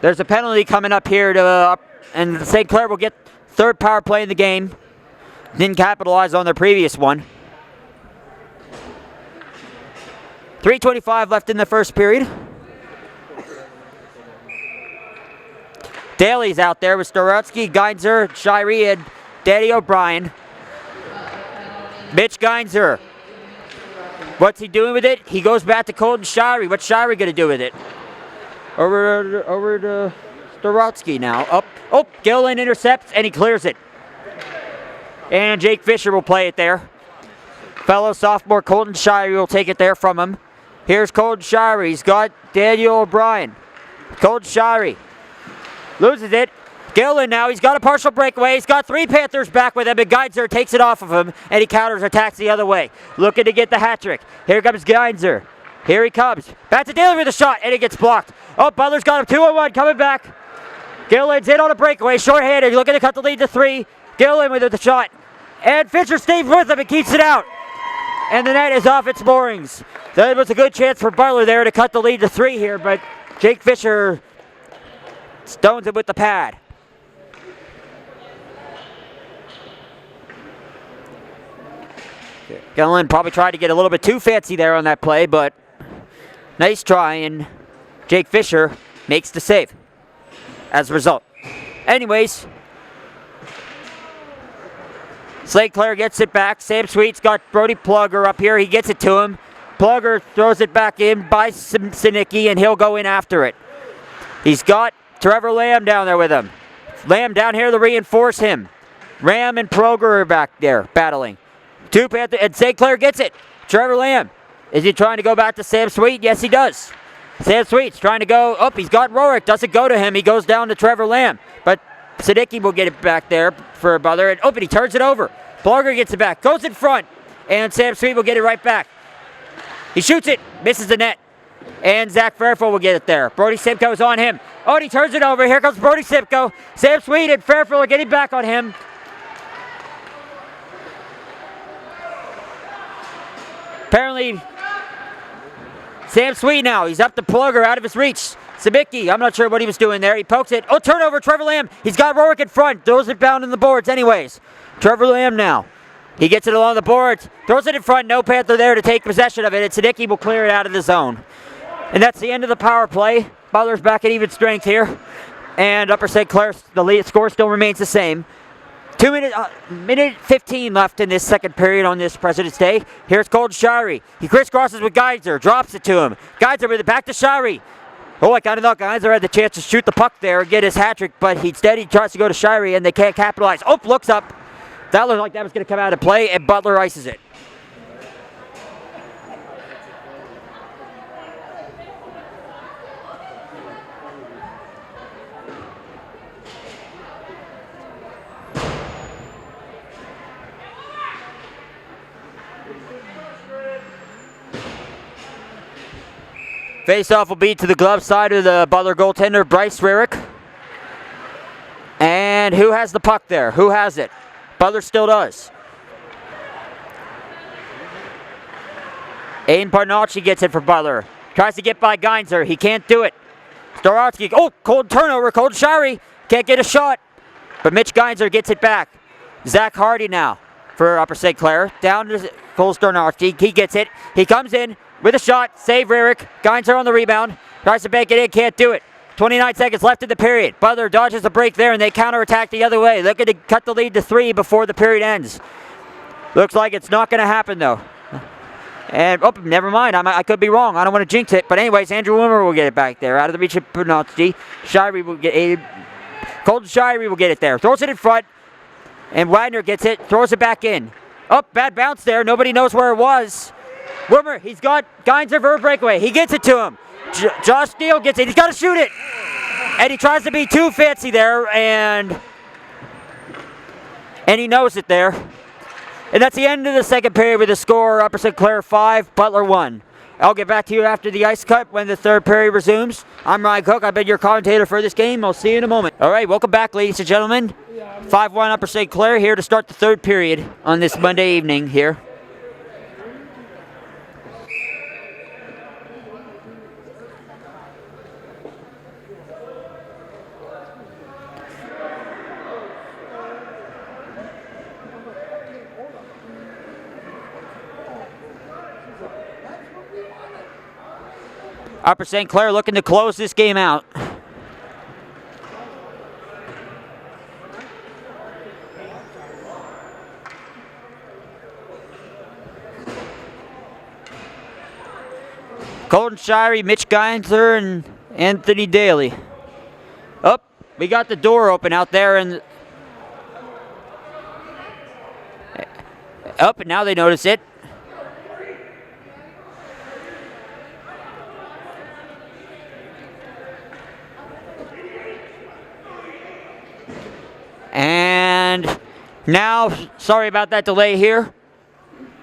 There's a penalty coming up here and St. Clair will get third power play in the game. Didn't capitalize on their previous one. 3:25 left in the first period. Daly's out there with Starowski, Geinzer, Shirey, and Daddy O'Brien. Mitch Geinzer. What's he doing with it? He goes back to Colton Shirey. What's Shirey going to do with it? Over to Starowski now. Up. Oh, Gillen intercepts, and he clears it. And Jake Fisher will play it there. Fellow sophomore Colton Shirey will take it there from him. Here's Colton Shirey. He's got Daniel O'Brien. Colton Shirey loses it. Gillen now, he's got a partial breakaway. He's got 3 Panthers back with him, and Geinzer takes it off of him, and he counters attacks the other way. Looking to get the hat trick. Here comes Geinzer. Here he comes. Back to Daly with a shot, and it gets blocked. Oh, Butler's got him 2-on-1, coming back. Gillen's in on a breakaway, short-handed, looking to cut the lead to 3. Gillen with the shot. And Fisher stays with him and keeps it out. And the net is off its moorings. That was a good chance for Butler there to cut the lead to 3 here, but Jake Fisher stones it with the pad. Gillen probably tried to get a little bit too fancy there on that play, but nice try, and Jake Fisher makes the save as a result. Anyways, St. Clair gets it back. Sam Sweet's got Brody Plugger up here. He gets it to him. Plugger throws it back in by Sinicki, and he'll go in after it. He's got Trevor Lamb down there with him. Lamb down here to reinforce him. Ram and Proger are back there battling. 2 Panthers, and St. Clair gets it. Trevor Lamb. Is he trying to go back to Sam Sweet? Yes, he does. Sam Sweet's trying to go. Oh, he's got Rorick. Doesn't go to him. He goes down to Trevor Lamb. But Sinicki will get it back there for Butler. And he turns it over. Plugger gets it back. Goes in front. and Sam Sweet will get it right back. He shoots it, misses the net, and Zach Fairfield will get it there. Brody Simcoe's on him. Oh, and he turns it over. Here comes Brody Simcoe. Sam Sweet and Fairfield are getting back on him. Apparently, Sam Sweet now. He's up the plugger out of his reach. Sabicki, I'm not sure what he was doing there. He pokes it. Oh, turnover, Trevor Lamb. He's got Rorick in front. Throws it down in the boards anyways. Trevor Lamb now. He gets it along the boards. Throws it in front. No Panther there to take possession of it. And Sabicki will clear it out of the zone. And that's the end of the power play. Butler's back at even strength here. And Upper St. Clair, the lead score still remains the same. 2 minutes, minute 15 left in this second period on this President's Day. Here's Colton Shirey. He crisscrosses with Geiser, drops it to him. Geiser with it back to Shirey. Oh, I kind of thought Geiser had the chance to shoot the puck there and get his hat trick, but instead he tries to go to Shirey and they can't capitalize. Oh, looks up. That looked like that was going to come out of play, and Butler ices it. Face-off will be to the glove side of the Butler goaltender, Bryce Rarick. And who has the puck there? Who has it? Butler still does. Aiden Parnacci gets it for Butler. Tries to get by Geinzer. He can't do it. Storowski. Oh, cold turnover. Cold Shirey. Can't get a shot. But Mitch Geinzer gets it back. Zach Hardy now for Upper St. Clair. Down to Cole Stornowski. He gets it. He comes in with a shot. Save Rarick. Geinzer on the rebound. Tries to bank it in. Can't do it. 29 seconds left in the period. Butler dodges a break there and they counterattack the other way. Looking to cut the lead to 3 before the period ends. Looks like it's not going to happen though. And, oh, never mind. I could be wrong. I don't want to jinx it. But anyways, Andrew Wimmer will get it back there. Out of the reach of Bernardi. Shirey will get it. Colton Shirey will get it there. Throws it in front. And Wagner gets it. Throws it back in. Oh, bad bounce there. Nobody knows where it was. Wimmer, he's got Geinzer for a breakaway. He gets it to him. Josh Steele gets it. He's got to shoot it. And he tries to be too fancy there. And he knows it there. And that's the end of the second period with the score, Upper St. Clair 5, Butler 1. I'll get back to you after the ice cut when the third period resumes. I'm Ryan Cook. I've been your commentator for this game. I'll see you in a moment. All right, welcome back, ladies and gentlemen. 5-1 Upper St. Clair here to start the third period on this Monday evening here. Upper St. Clair looking to close this game out. Colton Shirey, Mitch Geinzer, and Anthony Daly. Up, we got the door open out there, and up, and now they notice it. And now, sorry about that delay here.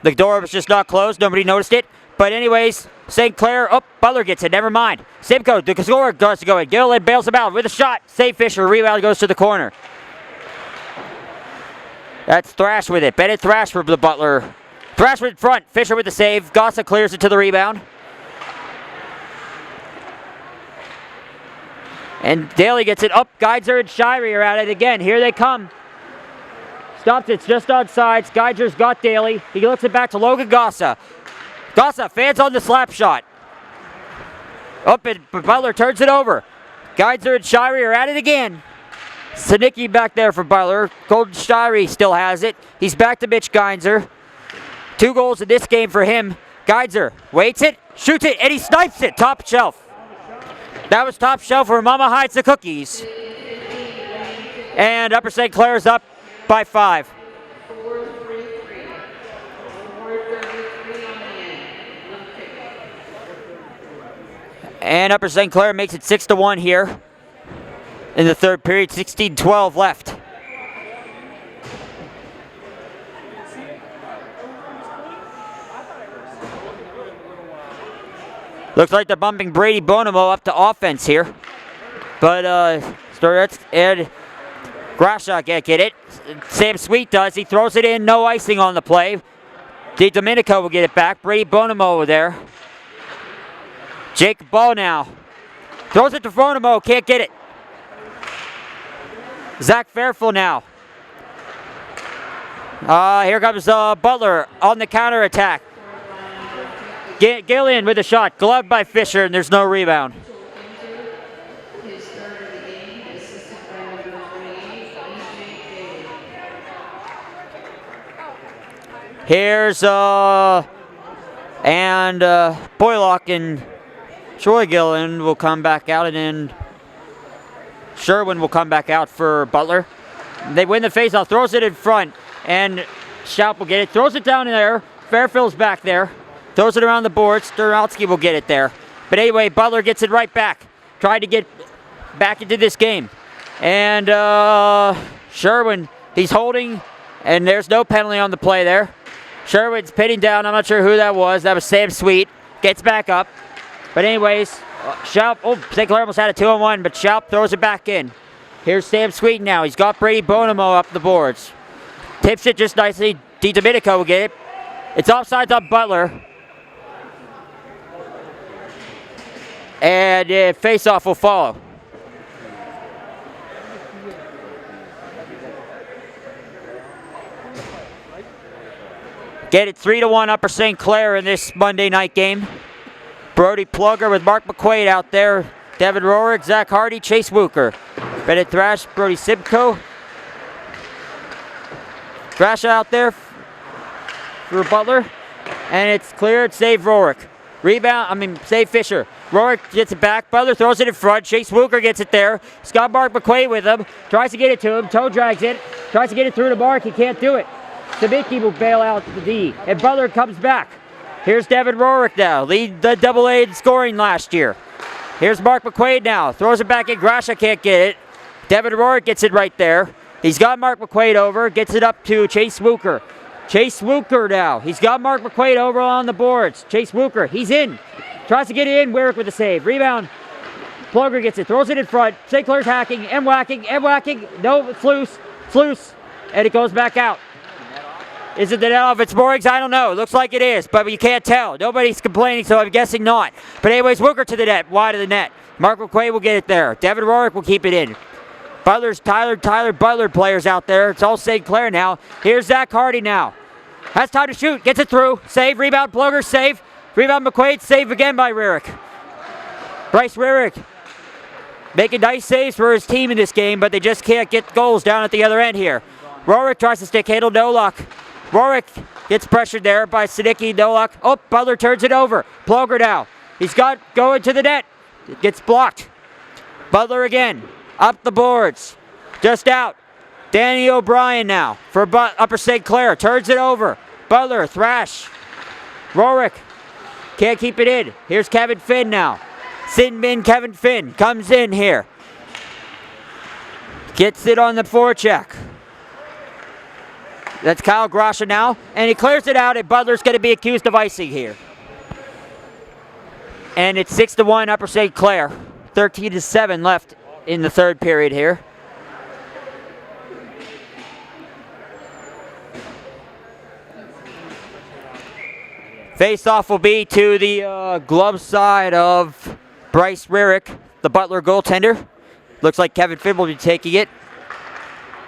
The door was just not closed. Nobody noticed it. But anyways, St. Clair, oh, Butler gets it. Never mind. Simcoe, the scorer goes to go in. Gilliland bails him out with a shot. Save Fisher. Rebound goes to the corner. That's Thrash with it. Bennett Thrash for the Butler. Thrash with front. Fisher with the save. Gossa clears it to the rebound. And Daly gets it up. Geiser and Shirey are at it again. Here they come. Stops it. It's just on sides. Geiser's got Daly. He looks it back to Logan Gossa. Gossa fans on the slap shot. Up and Butler turns it over. Geiser and Shirey are at it again. Sinicki back there for Butler. Golden Shirey still has it. He's back to Mitch Geiser. 2 goals in this game for him. Geiser waits it, shoots it, and he snipes it. Top shelf. That was top shelf where Mama hides the cookies. And Upper St. Clair is up by 5. And Upper St. Clair makes it 6-1 here in the third period. 16-12 left. Looks like they're bumping Brady Bonomo up to offense here. But Ed Grasha can't get it. Sam Sweet does. He throws it in. No icing on the play. Domenico will get it back. Brady Bonomo over there. Jake Ball now. Throws it to Bonomo. Can't get it. Zach Fairfield now. Here comes Butler on the counter attack. Gillian with a shot. Gloved by Fisher, and there's no rebound. Here's Boylock and Troy Gillian will come back out, and then Sherwin will come back out for Butler. They win the faceoff, throws it in front, and Schaup will get it. Throws it down in there. Fairfield's back there. Throws it around the board. Sturowski will get it there. But anyway, Butler gets it right back. Tried to get back into this game. And Sherwin, he's holding, and there's no penalty on the play there. Sherwin's pitting down. I'm not sure who that was. That was Sam Sweet. Gets back up. But anyways, Schaup, St. Clair almost had a 2-on-1, but Schaup throws it back in. Here's Sam Sweet now. He's got Brady Bonomo up the boards. Tips it just nicely. Domenico will get it. It's offsides on Butler. And face-off will follow. Get it 3-1 Upper St. Clair in this Monday night game. Brody Plugger with Mark McQuaid out there. Devin Rorick, Zach Hardy, Chase Wooker. Bennett Thrash, Brody Simcoe. Thrash out there for Butler. And it's cleared, save Rorick. Save Fisher. Rorick gets it back. Butler throws it in front. Chase Wooker gets it there. He's got Mark McQuaid with him. Tries to get it to him. Toe drags it. Tries to get it through to Mark. He can't do it. Sabicki will bail out the D. And Butler comes back. Here's Devin Rorick now. Lead the AA in scoring last year. Here's Mark McQuaid now. Throws it back in. Grasha can't get it. Devin Rorick gets it right there. He's got Mark McQuaid over. Gets it up to Chase Wooker. Chase Wooker now. He's got Mark McQuaid over on the boards. Chase Wooker. He's in. Tries to get it in. Wyrick with a save. Rebound. Plugger gets it. Throws it in front. St. Clair's hacking and whacking and whacking. No, it's loose. It's loose. And it goes back out. Is it the net off? It's Morrigs? I don't know. It looks like it is, but you can't tell. Nobody's complaining, so I'm guessing not. But anyways, Wooker to the net. Wide of the net. Mark McQuaid will get it there. Devin Rorick will keep it in. Butler's Tyler Butler players out there. It's all St. Clair now. Here's Zach Hardy now. Has time to shoot. Gets it through. Save. Rebound. Plugger. Save. Rebound McQuaid. Save again by Rarick. Bryce Rarick making nice saves for his team in this game, but they just can't get goals down at the other end here. Rorick tries to stick handle. No luck. Rorick gets pressured there by Siddiqui. No luck. Oh, Butler turns it over. Plugger now. He's got going to the net. It gets blocked. Butler again. Up the boards. Just out. Danny O'Brien now for Upper St. Clair. Turns it over. Butler, Thrash. Rorick can't keep it in. Here's Kevin Finn now. Sin Min Kevin Finn comes in here. Gets it on the forecheck. That's Kyle Grasha now. And he clears it out, and Butler's going to be accused of icing here. And it's 6-1 Upper St. Clair. 13-7 left in the third period here. Face-off will be to the glove side of Bryce Rarick, the Butler goaltender. Looks like Kevin Finn will be taking it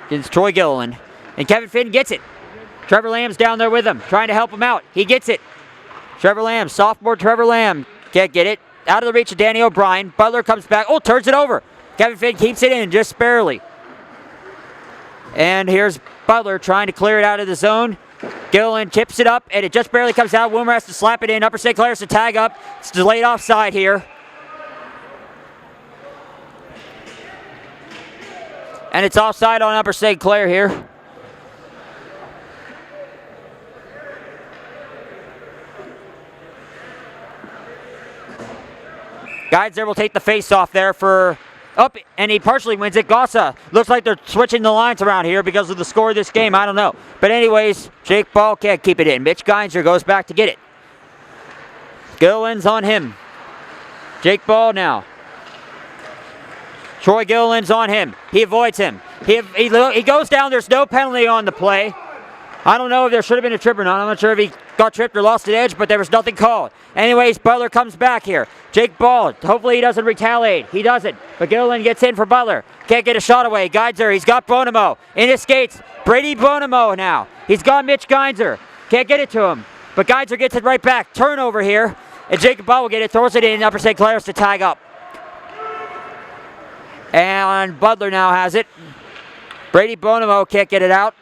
against Troy Gilliland. And Kevin Finn gets it. Trevor Lamb's down there with him, trying to help him out. He gets it. Trevor Lamb, sophomore Trevor Lamb, can't get it. Out of the reach of Danny O'Brien. Butler comes back. Oh, turns it over. Kevin Finn keeps it in just barely. And here's Butler trying to clear it out of the zone. Gilliland tips it up, and it just barely comes out. Wilmer has to slap it in. Upper St. Clair has to tag up. It's delayed offside here. And it's offside on Upper St. Clair here. Geiser will take the face-off there for up, and he partially wins it. Gossa. Looks like they're switching the lines around here because of the score of this game. I don't know. But anyways, Jake Ball can't keep it in. Mitch Geiser goes back to get it. Gilliland's on him. Jake Ball now. Troy Gilliland's on him. He avoids him. He goes down. There's no penalty on the play. I don't know if there should have been a trip or not. I'm not sure if he got tripped or lost an edge, but there was nothing called. Anyways, Butler comes back here. Jake Ball, hopefully he doesn't retaliate. He doesn't, but Gilliland gets in for Butler. Can't get a shot away. Geinzer, he's got Bonamo in his skates. Brady Bonamo now. He's got Mitch Geinzer. Can't get it to him, but Geinzer gets it right back. Turnover here, and Jacob Ball will get it, throws it in. Upper St. Clair's to tag up. And Butler now has it. Brady Bonamo can't get it out.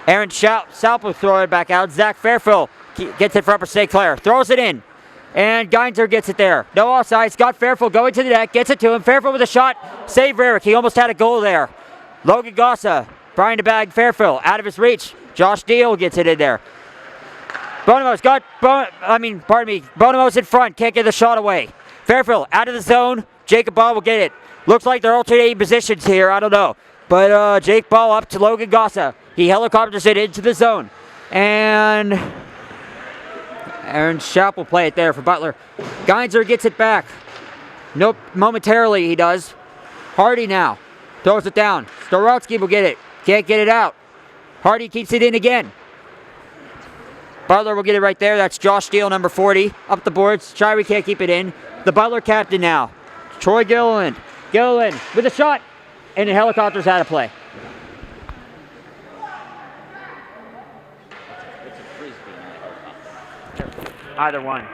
Aaron Salp will throw it back out. Zach Fairfield gets it for Upper St. Clair. Throws it in. And Geinzer gets it there. No offside. Scott Fairfield going to the net. Gets it to him. Fairfield with a shot. Save Rarick. He almost had a goal there. Logan Gossa trying to bag Fairfield. Out of his reach. Josh Deal gets it in there. Bonemo's got... Bonemo's in front. Can't get the shot away. Fairfield out of the zone. Jacob Ball will get it. Looks like they're alternating positions here. I don't know. But Jake Ball up to Logan Gossa. He helicopters it into the zone. And Aaron Schapp will play it there for Butler. Geinzer gets it back. Nope, momentarily he does. Hardy now. Throws it down. Storowski will get it. Can't get it out. Hardy keeps it in again. Butler will get it right there. That's Josh Steele, number 40. Up the boards. Shirey can't keep it in. The Butler captain now. Troy Gilliland. Gilliland with a shot. And the helicopter's out of play. Either one.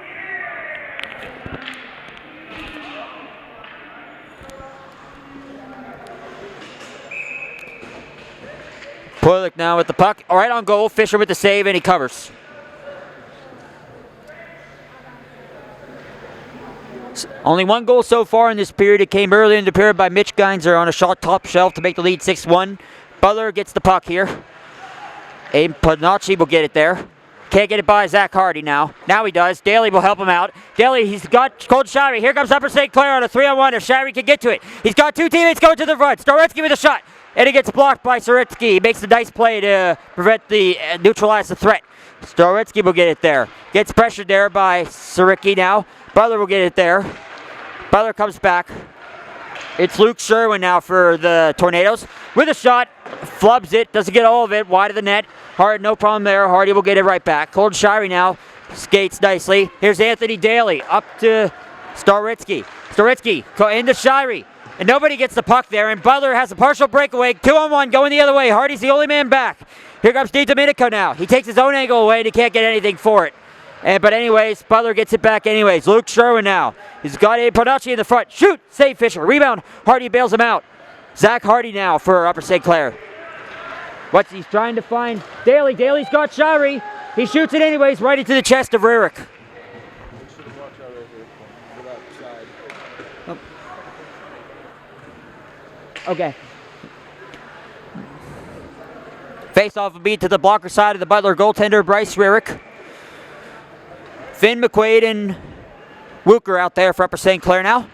Poilick now with the puck. All right on goal. Fisher with the save, and he covers. Only one goal so far in this period. It came early in the period by Mitch Geinzer on a shot top shelf to make the lead 6-1. Butler gets the puck here. Aiden Panacci will get it there. Can't get it by Zach Hardy now. Now he does. Daly will help him out. Daly, he's got Cold Shirey. Here comes Upper St. Clair on a 3-on-1 if Shirey can get to it. He's got two teammates going to the front. Storetsky with a shot. And it gets blocked by Saritsky. He makes a nice play to neutralize the threat. Storetsky will get it there. Gets pressured there by Saritsky now. Butler will get it there. Butler comes back. It's Luke Sherwin now for the Tornadoes. With a shot, flubs it, doesn't get all of it, wide of the net. Hard, no problem there. Hardy will get it right back. Cold Shirey now skates nicely. Here's Anthony Daly up to Storitsky. Storitsky into Shirey. And nobody gets the puck there, and Butler has a partial breakaway. 2-on-1 going the other way. Hardy's the only man back. Here comes DiDomenico now. He takes his own angle away, and he can't get anything for it. But anyways, Butler gets it back anyways. Luke Sherwin now. He's got a Panacci in the front. Shoot! Save Fisher. Rebound. Hardy bails him out. Zach Hardy now for Upper St. Clair. He's trying to find Daly. Daly's got Shirey. He shoots it anyways right into the chest of Rarick. Oh. Okay. Face-off will be to the blocker side of the Butler goaltender, Bryce Rarick. Finn McQuaid and Wooker out there for Upper St. Clair now.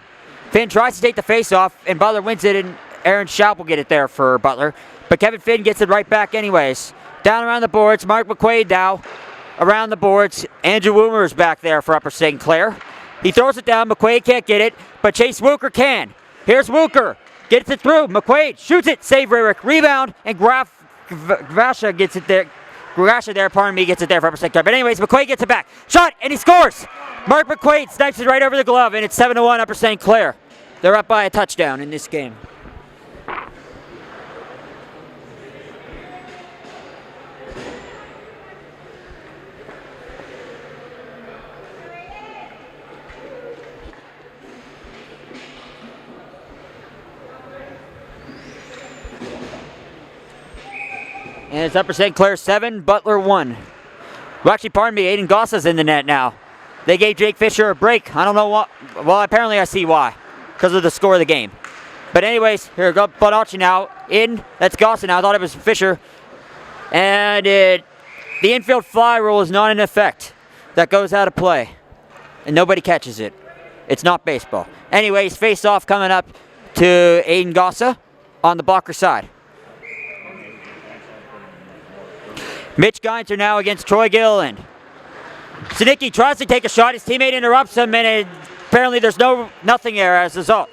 Finn tries to take the face-off, and Butler wins it, and Aaron Schapp will get it there for Butler. But Kevin Finn gets it right back anyways. Down around the boards, Mark McQuaid now around the boards. Andrew Woomer is back there for Upper St. Clair. He throws it down. McQuaid can't get it, but Chase Wooker can. Here's Wooker. Gets it through. McQuaid shoots it. Save Rarick. Rebound, and Grasha gets it there. Grasha there, pardon me, gets it there for Upper St. Clair. But anyways, McQuaid gets it back. Shot, and he scores. Mark McQuaid snipes it right over the glove, and it's 7-1 Upper St. Clair. They're up by a touchdown in this game. And it's Upper St. Clair 7, Butler 1. Well, actually, pardon me, Aiden Gossa's in the net now. They gave Jake Fisher a break. I don't know what. Well, apparently I see why. Because of the score of the game. But anyways, here we go. Bonacci now in. That's Gossa now. I thought it was Fisher. And the infield fly rule is not in effect. That goes out of play. And nobody catches it. It's not baseball. Anyways, face-off coming up to Aiden Gossa on the blocker side. Mitch Geinzer now against Troy Gilliland. Sinicki tries to take a shot. His teammate interrupts him, and apparently there's nothing there as a result.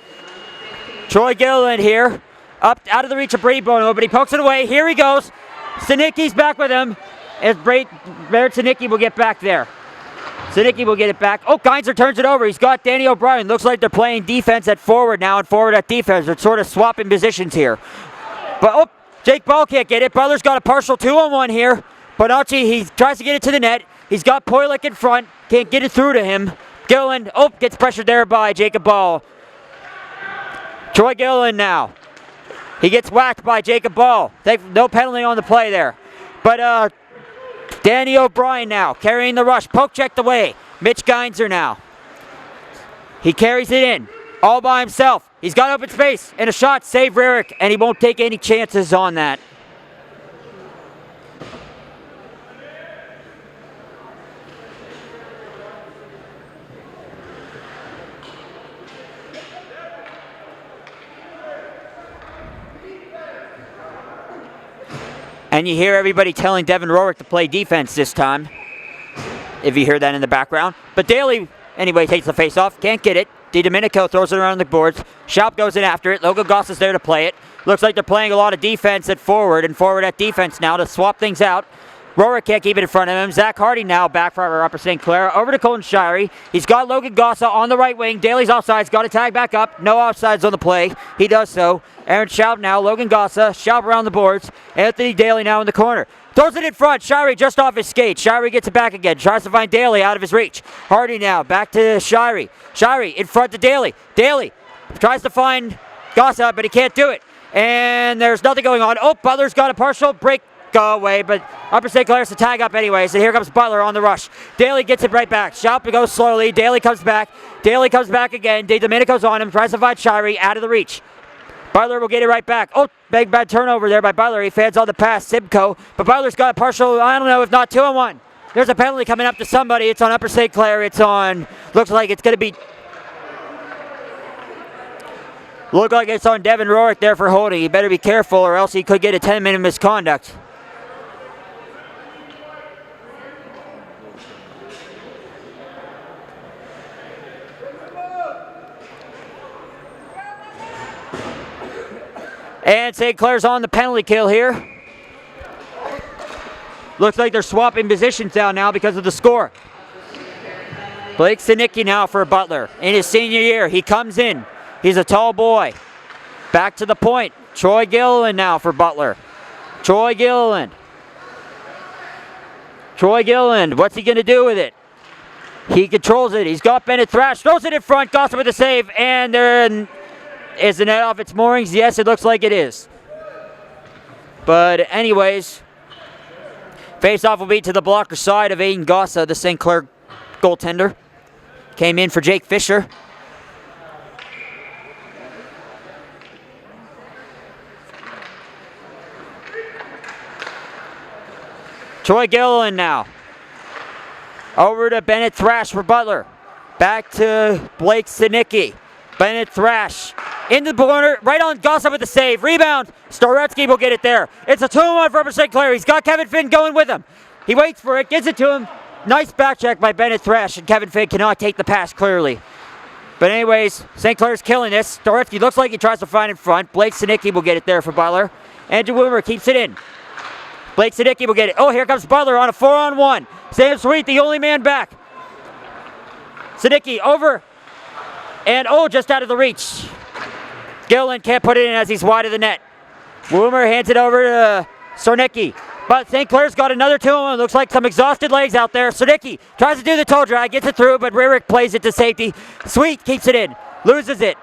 Troy Gilliland here, up out of the reach of Brady Bono, but he pokes it away. Here he goes. Sinicki's back with him. As Barrett Sinicki will get back there. Sinicki will get it back. Oh, Geinzer turns it over. He's got Danny O'Brien. Looks like they're playing defense at forward now and forward at defense. They're sort of swapping positions here. But, Jake Ball can't get it. Butler's got a partial 2-on-1 here. Bonacci, he tries to get it to the net. He's got Poilick in front. Can't get it through to him. Gilliland, gets pressured there by Jacob Ball. Troy Gilliland now. He gets whacked by Jacob Ball. No penalty on the play there. But Danny O'Brien now carrying the rush. Poke checked away. Mitch Geinzer now. He carries it in all by himself. He's got open space and a shot. Save Rarick, and he won't take any chances on that. And you hear everybody telling Devin Rorick to play defense this time, if you hear that in the background. But Daly, anyway, takes the face-off. Can't get it. DiDomenico throws it around the boards. Schaub goes in after it. Logan Goss is there to play it. Looks like they're playing a lot of defense at forward and forward at defense now to swap things out. Rorick can't keep it in front of him. Zach Hardy now back for Upper St. Clair. Over to Colton Shirey. He's got Logan Gossa on the right wing. Daly's offsides. Got to tag back up. No offsides on the play. He does so. Aaron Schaub now. Logan Gossa. Schaub around the boards. Anthony Daly now in the corner. Throws it in front. Shirey just off his skate. Shirey gets it back again. Tries to find Daly out of his reach. Hardy now back to Shirey. Shirey in front to Daly. Daly tries to find Gossa, but he can't do it. And there's nothing going on. Butler's got a partial break. Go away, but Upper St. Clair has to tag up anyways, and here comes Butler on the rush. Daly gets it right back. Schaub goes slowly. Daly comes back. Daly comes back again. DiDomenico's on him. Tries to find Shirey out of the reach. Butler will get it right back. Big bad turnover there by Butler. He fans on the pass. Simcoe. But Butler's got a partial, I don't know, if not 2-on-1. There's a penalty coming up to somebody. It's on Upper St. Clair. Looks like it's going to be on Devin Rorick there for holding. He better be careful or else he could get a 10-minute misconduct. And St. Clair's on the penalty kill here. Looks like they're swapping positions down now because of the score. Blake Sinicki now for Butler. In his senior year, he comes in. He's a tall boy. Back to the point. Troy Gilliland now for Butler. Troy Gilliland. What's he going to do with it? He controls it. He's got Bennett Thrash. Throws it in front. Gossip with a save. And they're is the net off its moorings? Yes, it looks like it is. But anyways, face-off will be to the blocker side of Aiden Gossa, the St. Clair goaltender. Came in for Jake Fisher. Troy Gilliland now. Over to Bennett Thrash for Butler. Back to Blake Sinicki. Bennett Thrash in the corner, right on Gossip with the save. Rebound. Storetsky will get it there. It's a 2-on-1 for Upper St. Clair. He's got Kevin Finn going with him. He waits for it, gives it to him. Nice back check by Bennett Thrash, and Kevin Finn cannot take the pass clearly. But anyways, St. Clair's killing this. Storetsky looks like he tries to find in front. Blake Sinicki will get it there for Butler. Andrew Woomer keeps it in. Blake Sinicki will get it. Here comes Butler on a 4-on-1. Sam Sweet, the only man back. Sinicki over. And just out of the reach. Gilliland can't put it in as he's wide of the net. Woomer hands it over to Sornicki. But St. Clair's got another 2-on-1. Looks like some exhausted legs out there. Sornicki tries to do the toe drag, gets it through, but Rarick plays it to safety. Sweet keeps it in, loses it.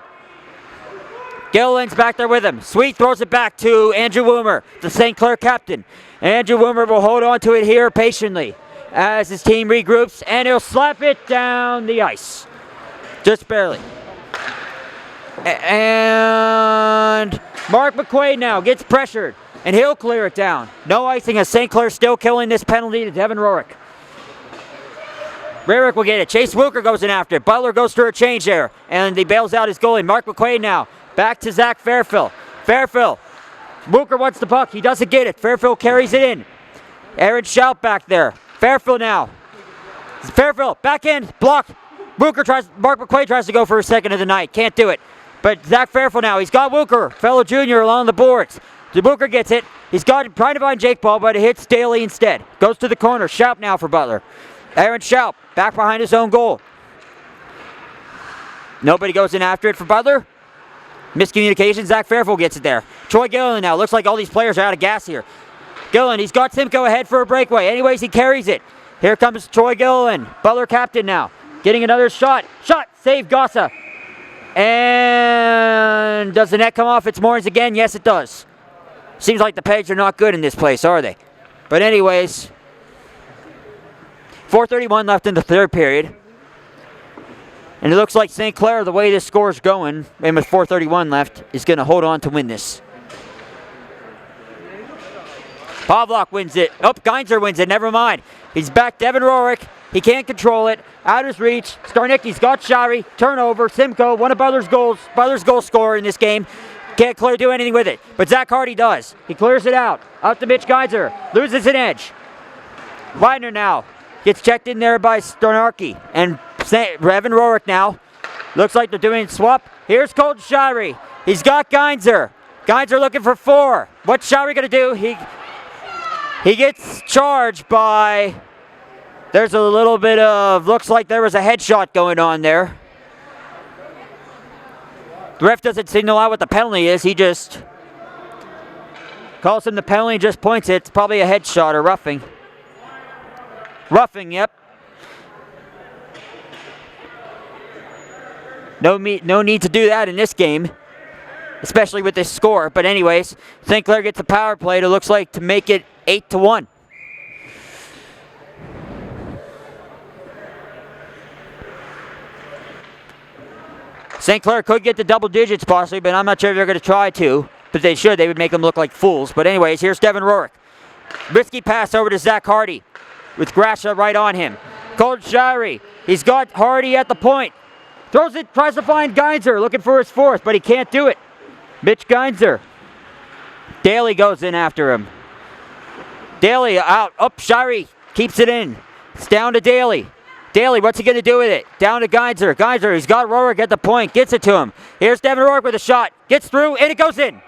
Gilliland's back there with him. Sweet throws it back to Andrew Woomer, the St. Clair captain. Andrew Woomer will hold on to it here patiently as his team regroups, and he'll slap it down the ice. Just barely. And Mark McQuaid now gets pressured, and he'll clear it down. No icing as St. Clair still killing this penalty to Devin Rorick. Rarick will get it. Chase Wilker goes in after it. Butler goes through a change there, and he bails out his goalie. Mark McQuaid now back to Zach Fairfield. Wilker wants the puck. He doesn't get it. Fairfield carries it in. Aaron Schaub back there. Fairfield now. Fairfield, back in, block. Mark McQuaid tries to go for a second of the night. Can't do it. But Zach Fairfield now. He's got Wooker, fellow junior, along the boards. Wooker gets it. He's got trying to find Jake Ball, but it hits Daly instead. Goes to the corner. Schaup now for Butler. Aaron Schaup back behind his own goal. Nobody goes in after it for Butler. Miscommunication. Zach Fairfield gets it there. Troy Gilliland now. Looks like all these players are out of gas here. Gilliland, he's got Simcoe ahead for a breakaway. Anyways, he carries it. Here comes Troy Gilliland. Butler captain now. Getting another shot. Save Gossa. And does the net come off its moorings again? Yes, it does. Seems like the pegs are not good in this place, are they? But anyways, 4:31 left in the third period. And it looks like St. Clair, the way this score is going, and with 4:31 left, is going to hold on to win this. Pavlak wins it. Oh, Geinzer wins it. Never mind. He's back. Devin Rorick. He can't control it. Out of his reach. Starnicki's got Shari. Turnover. Simcoe, one of Butler's goals. Butler's goal scorer in this game. Can't Claire do anything with it. But Zach Hardy does. He clears it out. Out to Mitch Geinzer. Loses an edge. Widener now. Gets checked in there by Starnarki. And Evan Rorick now. Looks like they're doing a swap. Here's Colton Shari. He's got Geinzer. Geinzer looking for 4. What's Shari going to do? He gets charged by... There's a little bit of... Looks like there was a headshot going on there. The ref doesn't signal out what the penalty is. He just calls him the penalty and just points it. It's probably a headshot or roughing. Roughing, yep. No need to do that in this game, especially with this score. But anyways, St. Clair gets a power play. It looks like to make it 8-1. St. Clair could get to double digits possibly, but I'm not sure if they're going to try to. But they should. They would make them look like fools. But anyways, here's Devin Rorick. Risky pass over to Zach Hardy with Grasha right on him. Colton Shari. He's got Hardy at the point. Throws it, tries to find Geinzer, looking for his 4th, but he can't do it. Mitch Geinzer. Daly goes in after him. Daly out. Up, Shari keeps it in. It's down to Daly. Daly, what's he going to do with it? Down to Geinzer. Geinzer, he's got Rorick at the point. Gets it to him. Here's Devin Rorick with a shot. Gets through, and it goes in.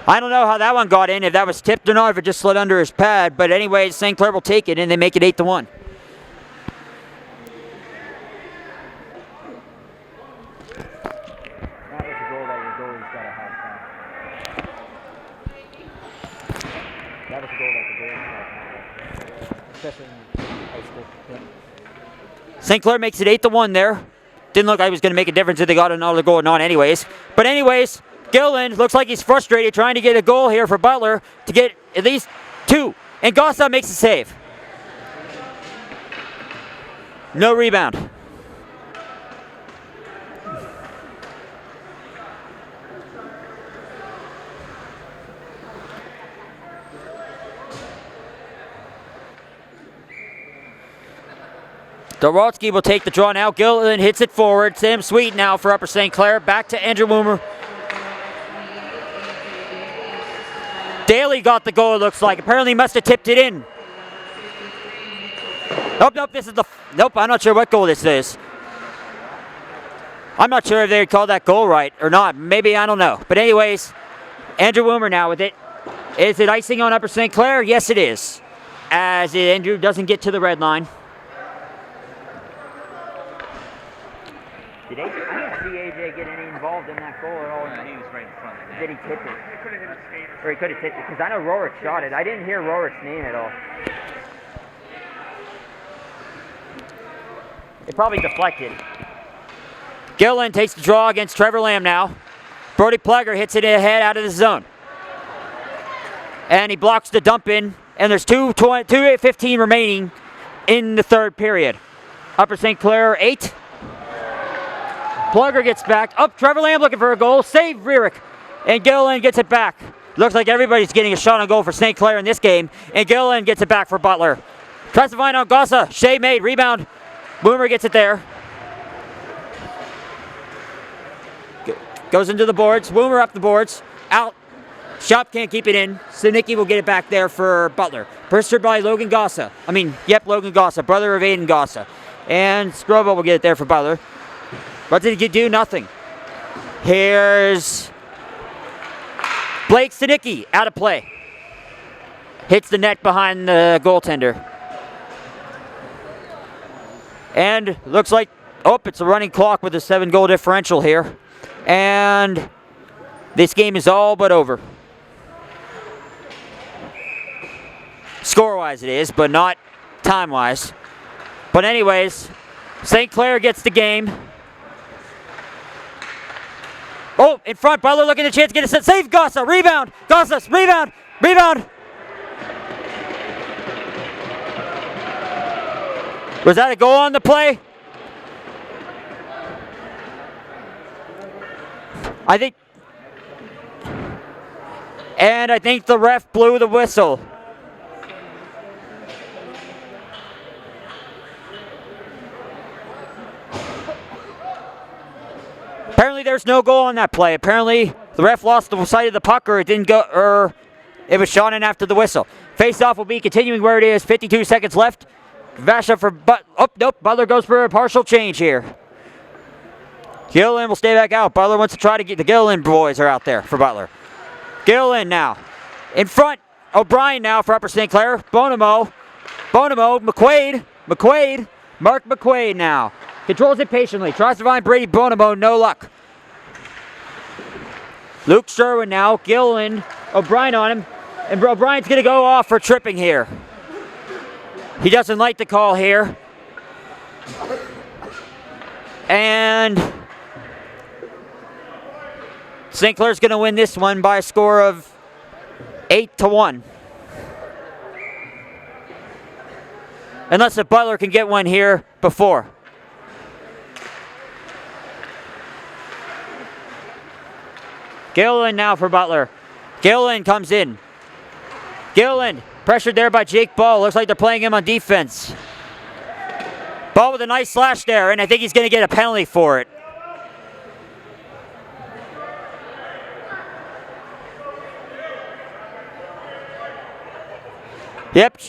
I don't know how that one got in, if that was tipped or not, if it just slid under his pad. But anyways, St. Clair will take it, and they make it 8-1. St. Clair makes it 8-1 there. Didn't look like it was going to make a difference if they got another goal or not anyways. But anyways, Gilliland looks like he's frustrated trying to get a goal here for Butler to get at least 2. And Gossa makes a save. No rebound. Dorowski will take the draw now. Gilliland hits it forward. Sam Sweet now for Upper St. Clair. Back to Andrew Woomer. Daly got the goal, it looks like. Apparently must have tipped it in. Nope, this is the... Nope, I'm not sure what goal this is. I'm not sure if they called that goal right or not. Maybe, I don't know. But anyways, Andrew Woomer now with it. Is it icing on Upper St. Clair? Yes, it is. As Andrew doesn't get to the red line. I didn't see AJ get any involved in that goal at all. Yeah, he was right in front of the net. Did he tip it? He could have hit his skate. Or he could have tipped it, because I know Rorick shot it. I didn't hear Rorick's name at all. It probably deflected. Gilliland takes the draw against Trevor Lamb now. Brody Pleger hits it ahead out of the zone. And he blocks the dump in, and there's 2:15 remaining in the third period. Upper St. Clair 8. Plugger gets back. Up, Trevor Lamb looking for a goal. Save Rearick. And Gilliland gets it back. Looks like everybody's getting a shot on goal for St. Clair in this game. And Gilliland gets it back for Butler. Tries to find out Gossa. Shea made. Rebound. Boomer gets it there. Goes into the boards. Boomer up the boards. out. Shop can't keep it in. Sinicki will get it back there for Butler. Pursued by Logan Gossa. Logan Gossa, brother of Aiden Gossa. And Scrubbo will get it there for Butler. What did he do? Nothing. Here's Blake Sinicki out of play. Hits the net behind the goaltender. And looks like, it's a running clock with a 7-goal differential here. And this game is all but over. Score-wise it is, but not time-wise. But anyways, St. Clair gets the game. Oh, in front, Butler looking at a chance to get a set. Save Gossa, rebound, Gossa, rebound. Was that a goal on the play? I think the ref blew the whistle. Apparently there's no goal on that play. Apparently the ref lost the sight of the puck, or it didn't go, or it was shot in after the whistle. Face-off will be continuing where it is. 52 seconds left. Vasha for Butler goes for a partial change here. Gilliland will stay back out. Butler wants to try to get the Gilliland boys are out there for Butler. Gilliland now. In front. O'Brien now for Upper St. Clair. Bonamo. McQuaid. Mark McQuaid now. Controls it patiently. Tries to find Brady Bonamo. No luck. Luke Sherwin now. Gilliland. O'Brien on him. And O'Brien's going to go off for tripping here. He doesn't like the call here. And St. Clair's going to win this one by a score of 8-1. Unless the Butler can get one here before. Gilliland now for Butler. Gilliland comes in. Gilliland pressured there by Jake Ball. Looks like they're playing him on defense. Ball with a nice slash there, and I think he's going to get a penalty for it. Yep.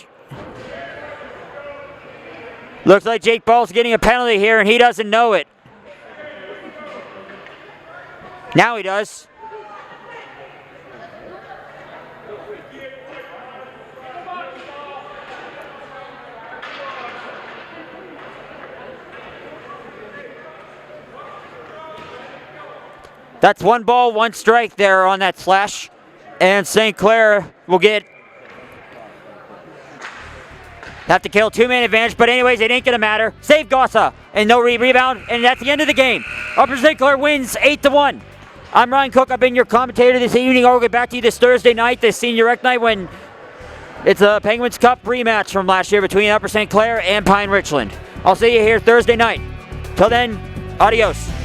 Looks like Jake Ball's getting a penalty here, and he doesn't know it. Now he does. That's 1 ball, 1 strike there on that slash. And St. Clair will have to kill 2-man advantage, but anyways, it ain't gonna matter. Save Gossa, and no rebound, and that's the end of the game. Upper St. Clair wins 8-1. I'm Ryan Cook, I've been your commentator this evening. I'll get back to you this Thursday night, this senior rec night, when it's a Penguins Cup rematch from last year between Upper St. Clair and Pine Richland. I'll see you here Thursday night. Till then, adios.